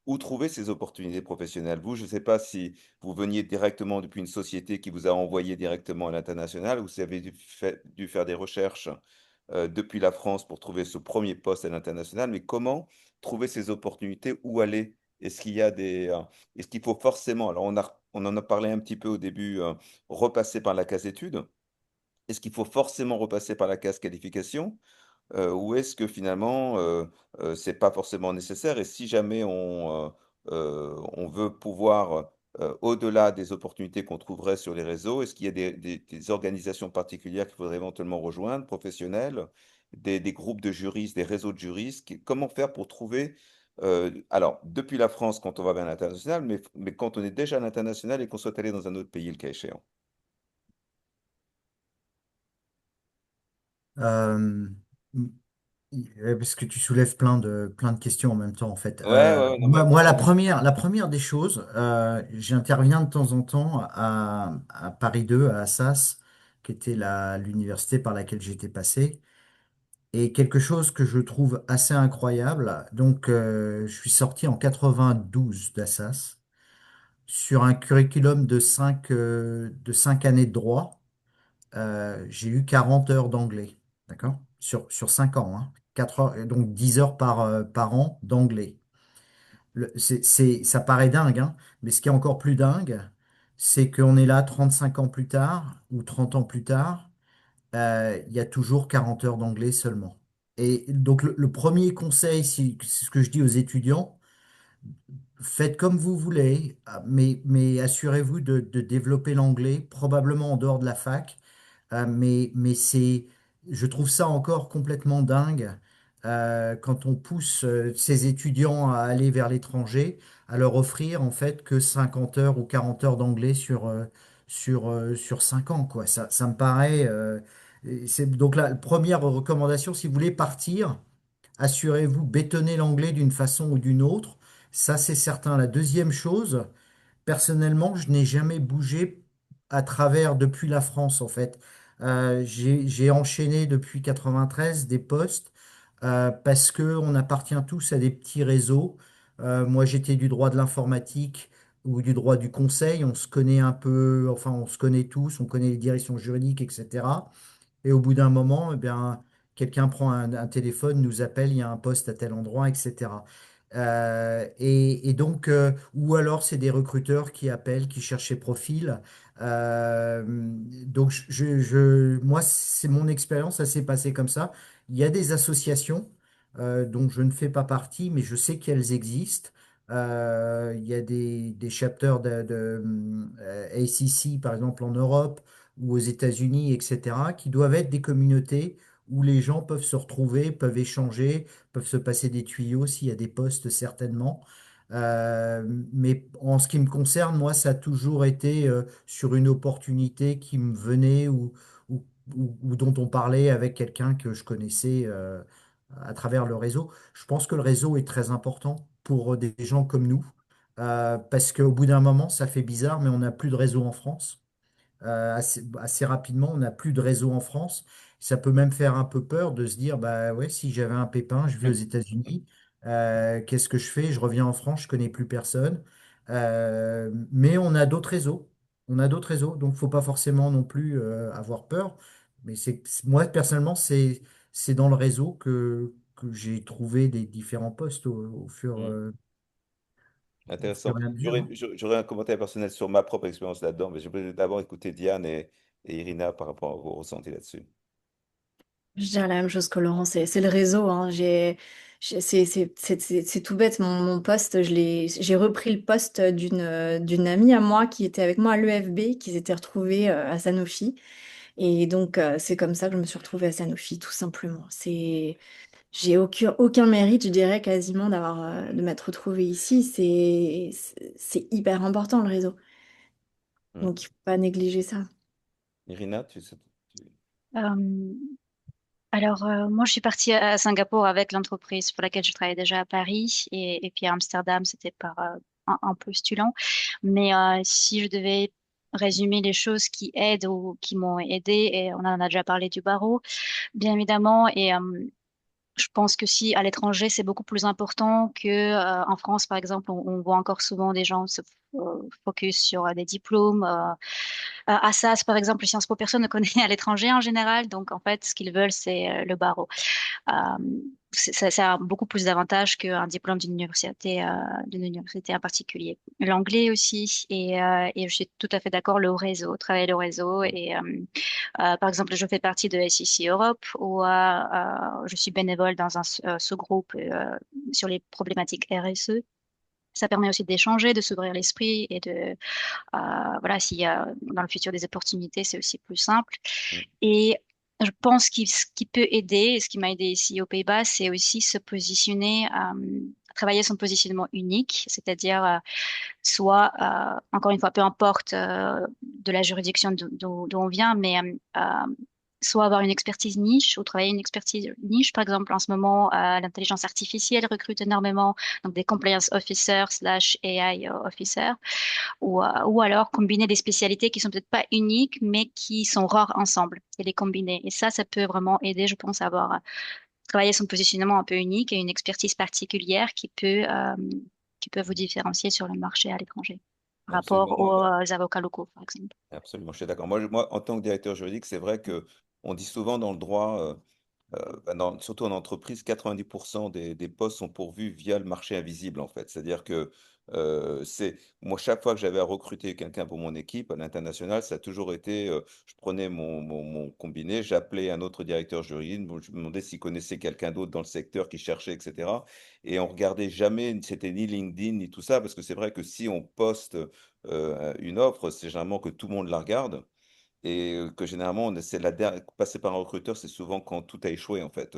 où trouver ces opportunités professionnelles? Vous, je ne sais pas si vous veniez directement depuis une société qui vous a envoyé directement à l'international, ou si vous avez dû faire des recherches depuis la France pour trouver ce premier poste à l'international, mais comment trouver ces opportunités, où aller? Est-ce qu'il y a est-ce qu'il faut forcément, alors on en a parlé un petit peu au début, repasser par la case études. Est-ce qu'il faut forcément repasser par la case qualification? Ou est-ce que finalement, c'est pas forcément nécessaire et si jamais on veut pouvoir, au-delà des opportunités qu'on trouverait sur les réseaux, est-ce qu'il y a des organisations particulières qu'il faudrait éventuellement rejoindre, professionnelles, des groupes de juristes, des réseaux de juristes? Comment faire pour trouver, alors depuis la France quand on va vers l'international, mais quand on est déjà à l'international et qu'on souhaite aller dans un autre pays, le cas échéant? Euh, Parce que tu soulèves plein de questions en même temps, en fait. Ouais, ouais, ouais, non, mais Moi, attention. la première des choses, j'interviens de temps en temps à Paris 2, à Assas, qui était l'université par laquelle j'étais passé. Et quelque chose que je trouve assez incroyable, donc je suis sorti en 92 d'Assas sur un curriculum de 5 années de droit. J'ai eu 40 heures d'anglais, d'accord? Sur 5 ans, hein. 4 heures, donc 10 heures par an d'anglais. Ça paraît dingue, hein, mais ce qui est encore plus dingue, c'est qu'on est là 35 ans plus tard ou 30 ans plus tard, il y a toujours 40 heures d'anglais seulement. Et donc le premier conseil, c'est ce que je dis aux étudiants, faites comme vous voulez, mais assurez-vous de développer l'anglais, probablement en dehors de la fac. Je trouve ça encore complètement dingue, quand on pousse ces étudiants à aller vers l'étranger, à leur offrir en fait que 50 heures ou 40 heures d'anglais sur 5 ans, quoi. Ça me paraît. C'est donc la première recommandation, si vous voulez partir, assurez-vous, bétonnez l'anglais d'une façon ou d'une autre. Ça, c'est certain. La deuxième chose, personnellement, je n'ai jamais bougé à travers depuis la France, en fait. J'ai enchaîné depuis 93 des postes parce que on appartient tous à des petits réseaux. Moi, j'étais du droit de l'informatique ou du droit du conseil. On se connaît un peu, enfin, on se connaît tous, on connaît les directions juridiques, etc. Et au bout d'un moment, eh bien, quelqu'un prend un téléphone, nous appelle, il y a un poste à tel endroit, etc. Et donc, ou alors c'est des recruteurs qui appellent, qui cherchent ces profils. Donc, moi, c'est mon expérience, ça s'est passé comme ça. Il y a des associations dont je ne fais pas partie, mais je sais qu'elles existent. Il y a des chapters de ACC, par exemple, en Europe ou aux États-Unis, etc., qui doivent être des communautés où les gens peuvent se retrouver, peuvent échanger, peuvent se passer des tuyaux s'il y a des postes, certainement. Mais en ce qui me concerne, moi, ça a toujours été sur une opportunité qui me venait ou, ou dont on parlait avec quelqu'un que je connaissais à travers le réseau. Je pense que le réseau est très important pour des gens comme nous, parce qu'au bout d'un moment, ça fait bizarre, mais on n'a plus de réseau en France assez rapidement. On n'a plus de réseau en France. Ça peut même faire un peu peur de se dire, bah ouais, si j'avais un pépin, je vis aux États-Unis, qu'est-ce que je fais? Je reviens en France, je connais plus personne. Mais on a d'autres réseaux. On a d'autres réseaux, donc faut pas forcément non plus avoir peur. Mais moi personnellement, c'est dans le réseau que j'ai trouvé des différents postes Mm. au fur Intéressant. et à mesure, hein. J'aurais un commentaire personnel sur ma propre expérience là-dedans, mais je voulais d'abord écouter Diane et Irina par rapport à vos ressentis là-dessus. Je dirais la même chose que Laurent, c'est le réseau, hein. C'est tout bête, mon poste, j'ai repris le poste d'une amie à moi qui était avec moi à l'EFB, qui s'était retrouvée à Sanofi. Et donc, c'est comme ça que je me suis retrouvée à Sanofi, tout simplement. J'ai aucun mérite, je dirais, quasiment de m'être retrouvée ici. C'est hyper important, le réseau. Mm. Donc, il faut pas négliger ça. Irina, Euh, moi, je suis partie à Singapour avec l'entreprise pour laquelle je travaillais déjà à Paris et puis à Amsterdam, c'était par un postulant. Mais si je devais résumer les choses qui aident ou qui m'ont aidé, et on en a déjà parlé du barreau, bien évidemment, et je pense que si à l'étranger, c'est beaucoup plus important que en France, par exemple, on voit encore souvent des gens se focus sur des diplômes. Assas, par exemple, Sciences Po, personne ne connaît à l'étranger en général. Donc, en fait, ce qu'ils veulent, c'est le barreau. Euh, ça a beaucoup plus d'avantages qu'un diplôme d'une université en particulier. L'anglais aussi, et je suis tout à fait d'accord, le réseau, travailler le réseau. Et par exemple, je fais partie de SEC Europe, où je suis bénévole dans un sous-groupe sur les problématiques RSE. Ça permet aussi d'échanger, de s'ouvrir l'esprit et voilà, s'il y a dans le futur des opportunités, c'est aussi plus simple. Mm. Et je pense que ce qui peut aider, et ce qui m'a aidé ici aux Pays-Bas, c'est aussi se positionner, travailler son positionnement unique, c'est-à-dire soit, encore une fois, peu importe de la juridiction d'où on vient, mais soit avoir une expertise niche ou travailler une expertise niche. Par exemple, en ce moment, l'intelligence artificielle recrute énormément, donc des compliance officers slash AI officers ou alors combiner des spécialités qui sont peut-être pas uniques, mais qui sont rares ensemble et les combiner. Et ça peut vraiment aider, je pense, à avoir travaillé son positionnement un peu unique et une expertise particulière qui peut vous différencier sur le marché à l'étranger par rapport Absolument. aux avocats locaux, par exemple. Absolument, je suis d'accord. Moi, en tant que directeur juridique, c'est vrai que on dit souvent dans le droit, surtout en entreprise, 90% des postes sont pourvus via le marché invisible, en fait. C'est-à-dire que moi, chaque fois que j'avais à recruter quelqu'un pour mon équipe à l'international, ça a toujours été, je prenais mon combiné, j'appelais un autre directeur juridique, bon, je me demandais s'il connaissait quelqu'un d'autre dans le secteur qui cherchait, etc. Et on regardait jamais, c'était ni LinkedIn, ni tout ça, parce que c'est vrai que si on poste une offre, c'est généralement que tout le monde la regarde et que généralement, c'est passer par un recruteur, c'est souvent quand tout a échoué, en fait,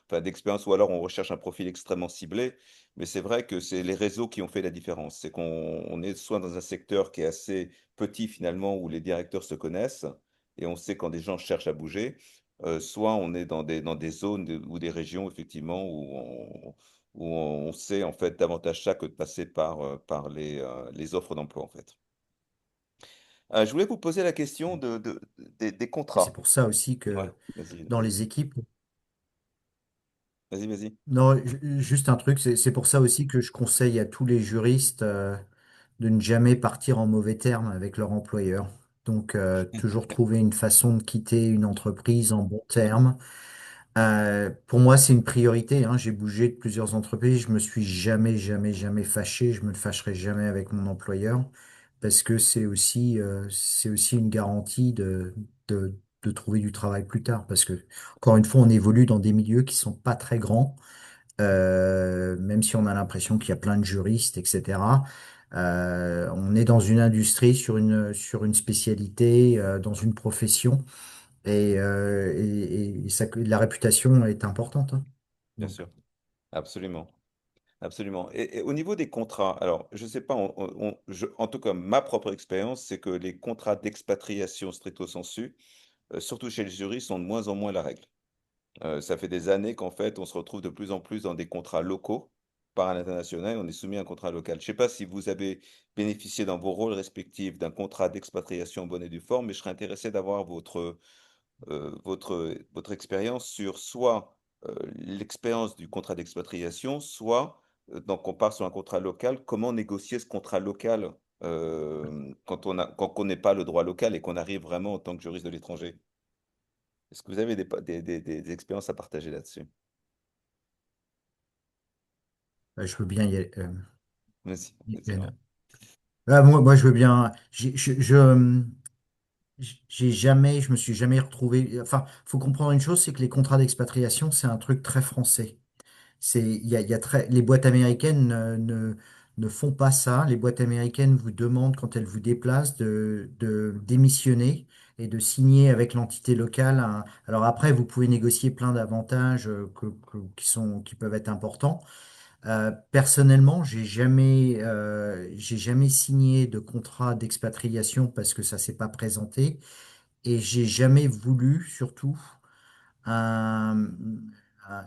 enfin, d'expérience, ou alors on recherche un profil extrêmement ciblé. Mais c'est vrai que c'est les réseaux qui ont fait la différence. C'est qu'on est soit dans un secteur qui est assez petit finalement, où les directeurs se connaissent, et on sait quand des gens cherchent à bouger, soit on est dans des zones ou des régions, effectivement, où où on sait en fait davantage ça que de passer par les offres d'emploi en fait. Je voulais vous poser la question des Et c'est contrats. pour ça aussi Ouais, que vas-y, dans vas-y, les équipes, vas-y, vas-y. non, juste un truc, c'est pour ça aussi que je conseille à tous les juristes de ne jamais partir en mauvais termes avec leur employeur. Donc, toujours trouver une façon de quitter une entreprise en bons termes. Pour moi, c'est une priorité, hein. J'ai bougé de plusieurs entreprises. Je me suis jamais, jamais, jamais fâché. Je me fâcherai jamais avec mon employeur parce que c'est aussi une garantie de trouver du travail plus tard. Parce que, encore une fois, on évolue dans des milieux qui sont pas très grands, même si on a l'impression qu'il y a plein de juristes, etc. On est dans une industrie, sur une spécialité, dans une profession. La réputation est importante, hein. Bien Donc, sûr, absolument. Absolument. Et au niveau des contrats, alors je ne sais pas, en tout cas ma propre expérience, c'est que les contrats d'expatriation stricto sensu, surtout chez les juristes, sont de moins en moins la règle. Ça fait des années qu'en fait, on se retrouve de plus en plus dans des contrats locaux par un international, on est soumis à un contrat local. Je ne sais pas si vous avez bénéficié dans vos rôles respectifs d'un contrat d'expatriation en bonne et due forme, mais je serais intéressé d'avoir votre expérience sur soit l'expérience du contrat d'expatriation, soit, donc on part sur un contrat local, comment négocier ce contrat local quand on n'est pas le droit local et qu'on arrive vraiment en tant que juriste de l'étranger? Est-ce que vous avez des expériences à partager là-dessus? je veux bien y aller. Vas-y, vas-y, Yann. Laurent. Moi, je veux bien. Je me suis jamais retrouvé. Enfin, faut comprendre une chose, c'est que les contrats d'expatriation, c'est un truc très français. Il y a les boîtes américaines ne font pas ça. Les boîtes américaines vous demandent, quand elles vous déplacent, de démissionner et de signer avec l'entité locale. Alors après, vous pouvez négocier plein d'avantages qui peuvent être importants. Personnellement, j'ai jamais signé de contrat d'expatriation parce que ça s'est pas présenté et j'ai jamais voulu, surtout un-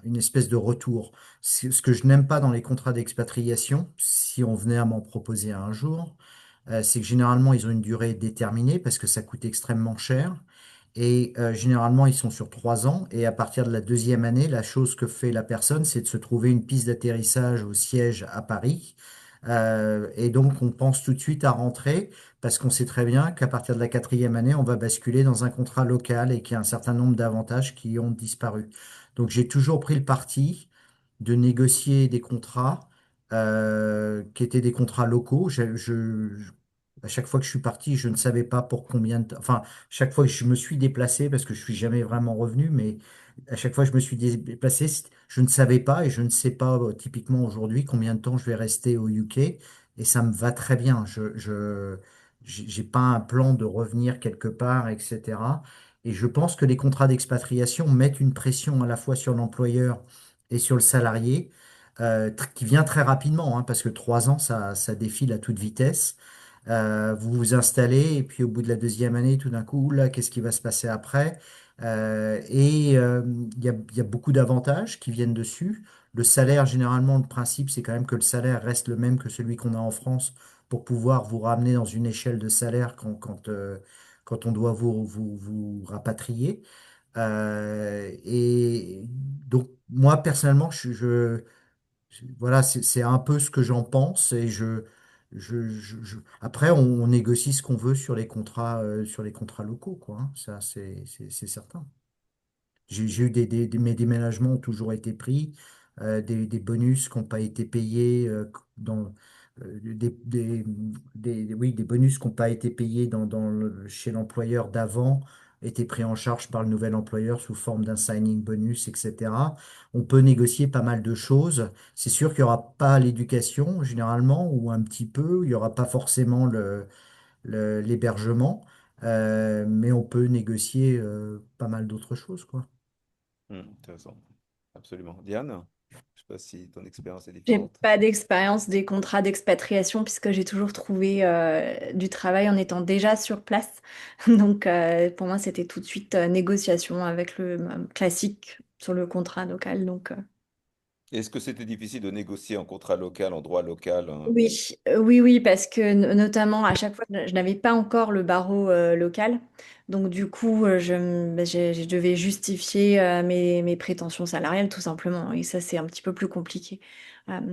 une espèce de retour. Ce que je n'aime pas dans les contrats d'expatriation, si on venait à m'en proposer un jour, c'est que généralement ils ont une durée déterminée parce que ça coûte extrêmement cher. Et généralement, ils sont sur 3 ans. Et à partir de la deuxième année, la chose que fait la personne, c'est de se trouver une piste d'atterrissage au siège à Paris. Et donc, on pense tout de suite à rentrer parce qu'on sait très bien qu'à partir de la quatrième année, on va basculer dans un contrat local et qu'il y a un certain nombre d'avantages qui ont disparu. Donc, j'ai toujours pris le parti de négocier des contrats qui étaient des contrats locaux. À chaque fois que je suis parti, je ne savais pas pour combien de temps. Enfin, chaque fois que je me suis déplacé, parce que je suis jamais vraiment revenu, mais à chaque fois que je me suis déplacé, je ne savais pas et je ne sais pas typiquement aujourd'hui combien de temps je vais rester au UK et ça me va très bien. J'ai pas un plan de revenir quelque part, etc. Et je pense que les contrats d'expatriation mettent une pression à la fois sur l'employeur et sur le salarié, qui vient très rapidement, hein, parce que 3 ans, ça défile à toute vitesse. Vous vous installez et puis au bout de la deuxième année, tout d'un coup, là, qu'est-ce qui va se passer après? Il y a beaucoup d'avantages qui viennent dessus. Le salaire, généralement, le principe, c'est quand même que le salaire reste le même que celui qu'on a en France pour pouvoir vous ramener dans une échelle de salaire quand on doit vous rapatrier. Et donc, moi, personnellement, voilà, c'est un peu ce que j'en pense. Et après, on négocie ce qu'on veut sur les contrats locaux, quoi, hein. Ça, c'est certain. J'ai eu mes déménagements ont toujours été pris, des bonus qui n'ont pas été payés, oui, des bonus qui n'ont pas été payés chez l'employeur d'avant étaient pris en charge par le nouvel employeur sous forme d'un signing bonus, etc. On peut négocier pas mal de choses. C'est sûr qu'il n'y aura pas l'éducation généralement, ou un petit peu, il n'y aura pas forcément l'hébergement, mais on peut négocier pas mal d'autres choses, quoi. Intéressant. Absolument. Diane, je ne sais pas si ton expérience est J'ai différente. pas d'expérience des contrats d'expatriation puisque j'ai toujours trouvé du travail en étant déjà sur place. Donc pour moi, c'était tout de suite négociation avec le classique sur le contrat local. Donc Est-ce que c'était difficile de négocier en contrat local, en droit local, hein? Oui, parce que notamment à chaque fois, je n'avais pas encore le barreau local. Donc du coup, je devais justifier mes prétentions salariales tout simplement. Et ça, c'est un petit peu plus compliqué.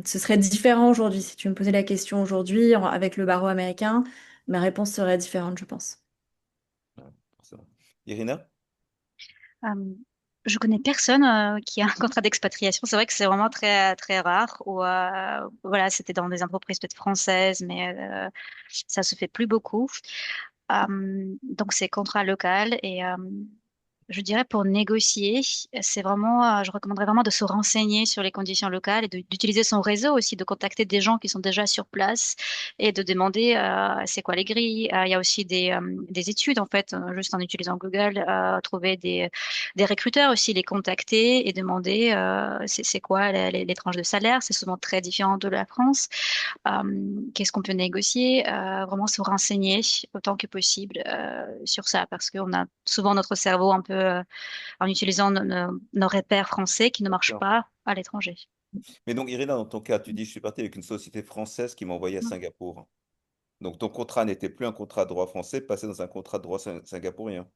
Ce serait différent aujourd'hui. Si tu me posais la question aujourd'hui avec le barreau américain, ma réponse serait différente, je pense. Ouais, forcément. Irina? Euh, je connais personne qui a un contrat d'expatriation. C'est vrai que c'est vraiment très très rare. Ou voilà, c'était dans des entreprises peut-être françaises, mais ça se fait plus beaucoup. Donc c'est contrat local et je dirais pour négocier, c'est vraiment, je recommanderais vraiment de se renseigner sur les conditions locales et d'utiliser son réseau aussi, de contacter des gens qui sont déjà sur place et de demander c'est quoi les grilles. Il y a aussi des études en fait, juste en utilisant Google, trouver des recruteurs aussi, les contacter et demander c'est quoi les tranches de salaire. C'est souvent très différent de la France. Qu'est-ce qu'on peut négocier, vraiment se renseigner autant que possible sur ça, parce qu'on a souvent notre cerveau un peu en utilisant nos repères français qui ne marchent D'accord. pas à l'étranger. Mais donc, Irina, dans ton cas, tu dis, je suis parti avec une société française qui m'a envoyé à Singapour. Donc, ton contrat n'était plus un contrat de droit français, passé dans un contrat de droit singapourien.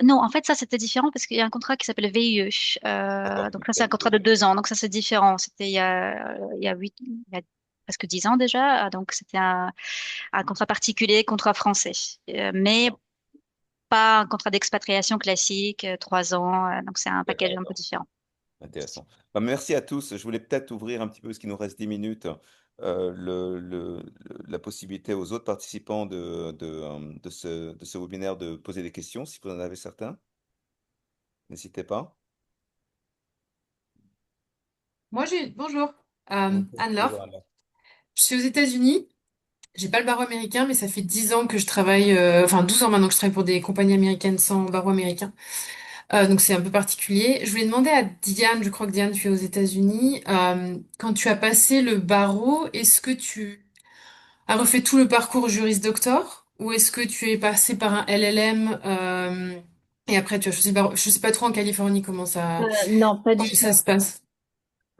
Non, en fait, ça, c'était différent parce qu'il y a un contrat qui s'appelle VIE. D'accord, Donc donc là, c'est un pas contrat de 2 ans. Donc ça, c'est différent. C'était il y a presque 10 ans déjà. Donc c'était un contrat particulier, contrat français. Mais d'accord. pas un contrat d'expatriation classique, 3 ans. Donc c'est un package un peu D'accord. différent. Intéressant. Bah, merci à tous. Je voulais peut-être ouvrir un petit peu, parce qu'il nous reste 10 minutes, la possibilité aux autres participants de ce webinaire de poser des questions, si vous en avez certains. N'hésitez pas. Bonjour, Bonjour. Anne-Laure. Bonjour, Anna. Je suis aux États-Unis. J'ai pas le barreau américain, mais ça fait 10 ans que je travaille, enfin 12 ans maintenant que je travaille pour des compagnies américaines sans barreau américain. Donc c'est un peu particulier. Je voulais demander à Diane, je crois que Diane, tu es aux États-Unis. Quand tu as passé le barreau, est-ce que tu as refait tout le parcours Juris Doctor ou est-ce que tu es passé par un LLM et après tu as choisi le barreau? Je sais pas trop en Californie Non, pas comment du tout. ça se passe.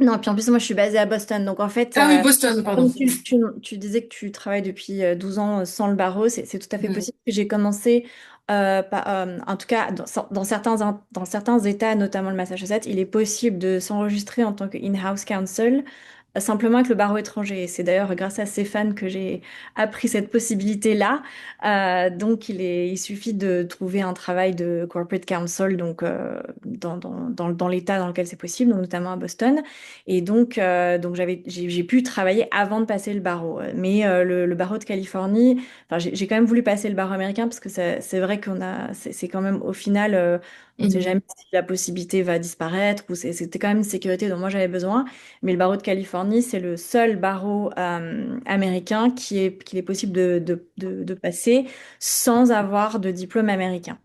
Non, puis en plus, moi, je suis basée à Boston. Donc, en fait, Ah oui, Boston, pardon. comme tu disais que tu travailles depuis 12 ans sans le barreau, c'est tout à fait Mhm. possible. J'ai commencé, en tout cas, dans certains États, notamment le Massachusetts, il est possible de s'enregistrer en tant que in-house counsel, simplement avec le barreau étranger. Et c'est d'ailleurs grâce à Stéphane que j'ai appris cette possibilité-là. Donc, il suffit de trouver un travail de corporate counsel donc, dans l'État dans lequel c'est possible, donc notamment à Boston. Et donc j'ai pu travailler avant de passer le barreau. Mais le barreau de Californie, enfin, j'ai quand même voulu passer le barreau américain parce que c'est vrai c'est quand même au final, on ne sait jamais Mhm. si la possibilité va disparaître ou c'était quand même une sécurité dont moi j'avais besoin. Mais le barreau de Californie, c'est le seul barreau américain qu'il est possible de passer sans avoir de diplôme américain.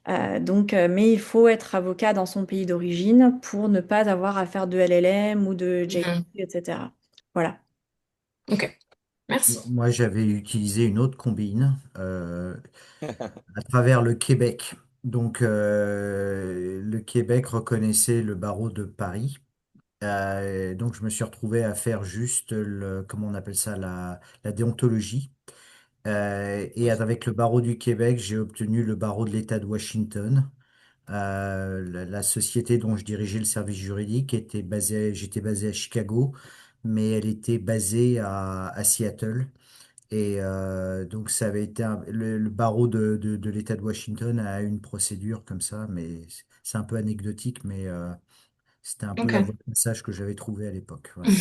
Mais il faut être avocat dans son pays d'origine pour ne pas avoir à faire de LLM ou de JD, Mhm. etc. Voilà. Ok, merci. Moi, j'avais utilisé une autre combine à travers le Québec. Donc, le Québec reconnaissait le barreau de Paris. Donc, je me suis retrouvé à faire juste comment on appelle ça, la déontologie. Et avec le barreau du Québec, j'ai obtenu le barreau de l'État de Washington. La société dont je dirigeais le service juridique j'étais basé à Chicago, mais elle était basée à Seattle. Et donc, ça avait été le barreau de l'État de Washington a une procédure comme ça, mais c'est un peu anecdotique, mais c'était un peu la Ok. voie de passage que j'avais trouvée à l'époque. Voilà.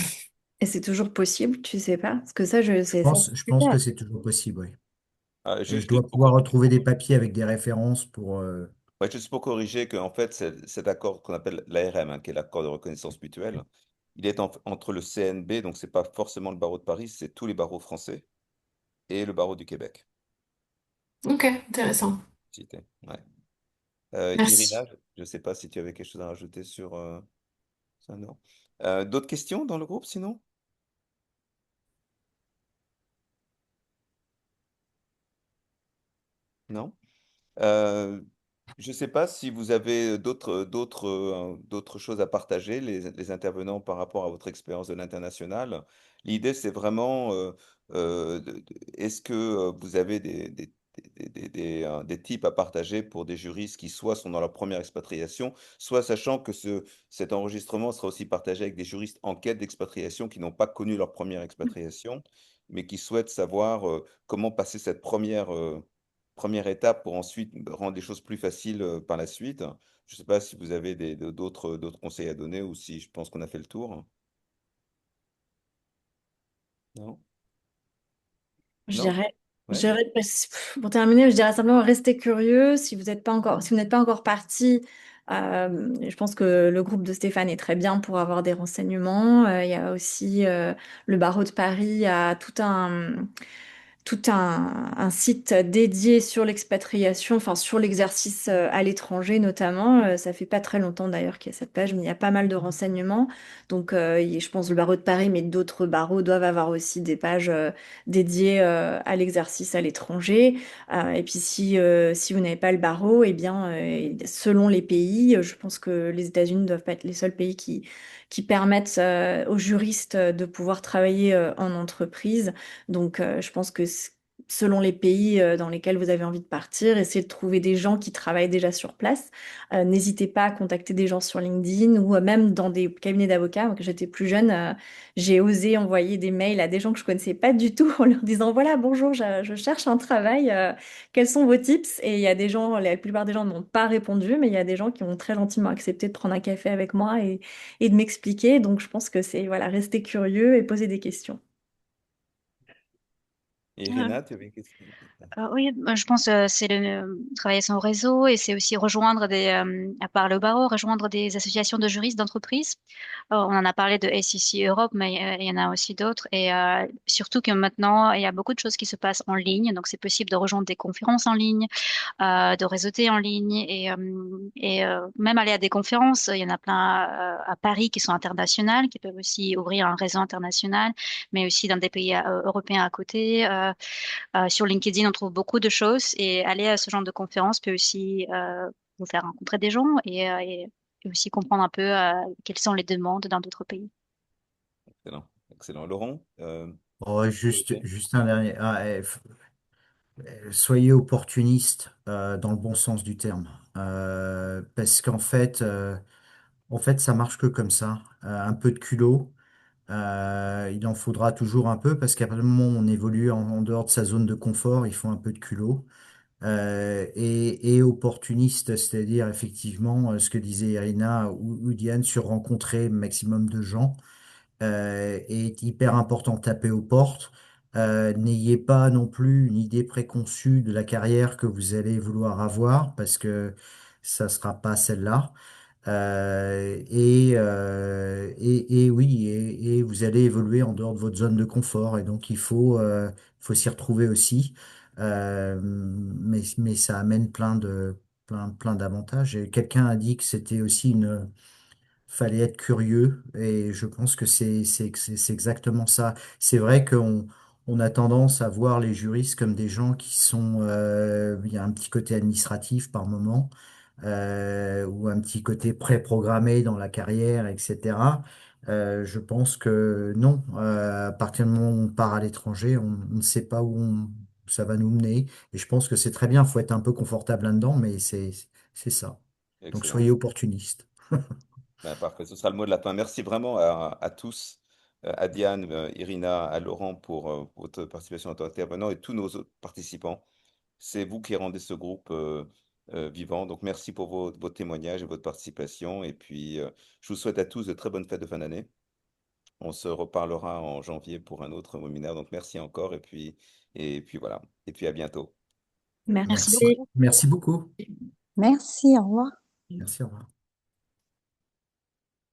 Et c'est toujours possible, tu sais pas? Parce que ça, je sais ça. Je pense que c'est toujours possible, oui. Ah, Et je juste dois pour pouvoir retrouver des papiers avec des références pour. Ouais, juste pour corriger que en fait, cet accord qu'on appelle l'ARM, hein, qui est l'accord de reconnaissance mutuelle, il est entre le CNB, donc c'est pas forcément le barreau de Paris, c'est tous les barreaux français, et le barreau du Québec. Ok, intéressant. Cité. Ouais. Merci. Irina, je ne sais pas si tu avais quelque chose à rajouter sur ça, non. D'autres questions dans le groupe sinon? Non? Euh, Je ne sais pas si vous avez d'autres choses à partager, les intervenants, par rapport à votre expérience de l'international. L'idée, c'est vraiment, est-ce que vous avez des tips à partager pour des juristes qui soit sont dans leur première expatriation, soit sachant que cet enregistrement sera aussi partagé avec des juristes en quête d'expatriation qui n'ont pas connu leur première expatriation, mais qui souhaitent savoir comment passer cette première étape pour ensuite rendre les choses plus faciles par la suite. Je ne sais pas si vous avez d'autres conseils à donner ou si je pense qu'on a fait le tour. Non? Je Non? dirais, je Ouais? dirais, pour terminer, je dirais simplement restez curieux. Si vous n'êtes pas encore, si vous n'êtes pas encore parti, je pense que le groupe de Stéphane est très bien pour avoir des renseignements. Il y a aussi le barreau de Paris a tout un site dédié sur l'expatriation, enfin sur l'exercice à l'étranger notamment. Ça fait pas très longtemps d'ailleurs qu'il y a cette page, mais il y a pas mal de renseignements. Donc je pense le barreau de Paris, mais d'autres barreaux doivent avoir aussi des pages dédiées à l'exercice à l'étranger. Et puis si vous n'avez pas le barreau, eh bien selon les pays, je pense que les États-Unis ne doivent pas être les seuls pays qui permettent aux juristes de pouvoir travailler en entreprise. Donc, je pense que selon les pays dans lesquels vous avez envie de partir, essayez de trouver des gens qui travaillent déjà sur place. N'hésitez pas à contacter des gens sur LinkedIn ou même dans des cabinets d'avocats. Quand j'étais plus jeune, j'ai osé envoyer des mails à des gens que je connaissais pas du tout en leur disant, voilà, bonjour, je cherche un travail. Quels sont vos tips? Et il y a des gens, la plupart des gens n'ont pas répondu, mais il y a des gens qui ont très gentiment accepté de prendre un café avec moi et de m'expliquer. Donc, je pense que c'est, voilà, rester curieux et poser des questions. Et Irina, tu avais une question? Oui, moi, je pense c'est travailler son réseau et c'est aussi rejoindre à part le barreau, rejoindre des associations de juristes d'entreprise. On en a parlé de SEC Europe, mais il y en a aussi d'autres. Et surtout que maintenant, il y a beaucoup de choses qui se passent en ligne. Donc, c'est possible de rejoindre des conférences en ligne, de réseauter en ligne et même aller à des conférences. Il y en a plein à Paris qui sont internationales, qui peuvent aussi ouvrir un réseau international, mais aussi dans des pays européens à côté. Sur LinkedIn, on trouve beaucoup de choses et aller à ce genre de conférence peut aussi vous faire rencontrer des gens et aussi comprendre un peu quelles sont les demandes dans d'autres pays. Excellent. Excellent. Laurent, Oh, priorité? juste un dernier. Soyez opportuniste dans le bon sens du terme. Parce en fait, ça marche que comme ça. Un peu de culot. Il en faudra toujours un peu parce qu'à partir du moment où on évolue en dehors de sa zone de confort, il faut un peu de culot. Et opportuniste, c'est-à-dire effectivement ce que disait Irina ou Diane sur rencontrer maximum de gens est hyper important. Taper aux portes. N'ayez pas non plus une idée préconçue de la carrière que vous allez vouloir avoir parce que ça sera pas celle-là. Et oui, et vous allez évoluer en dehors de votre zone de confort. Et donc, faut s'y retrouver aussi. Mais ça amène plein d'avantages. Et quelqu'un a dit que c'était aussi fallait être curieux. Et je pense que c'est exactement ça. C'est vrai on a tendance à voir les juristes comme des gens qui il y a un petit côté administratif par moment ou un petit côté préprogrammé dans la carrière, etc. Je pense que non. À partir du moment où on part à l'étranger, on ne sait pas ça va nous mener. Et je pense que c'est très bien. Il faut être un peu confortable là-dedans, mais c'est ça. Donc Excellent. soyez opportunistes. Ben, parfait, ce sera le mot de la fin. Merci vraiment à tous, à Diane, Irina, à Laurent pour votre participation en tant qu'intervenant et tous nos autres participants. C'est vous qui rendez ce groupe vivant. Donc merci pour vos témoignages et votre participation. Et puis, je vous souhaite à tous de très bonnes fêtes de fin d'année. On se reparlera en janvier pour un autre webinaire. Donc merci encore et puis voilà. Et puis à bientôt. Merci Merci. beaucoup. Merci. Merci beaucoup. Merci, au revoir. Merci, au revoir.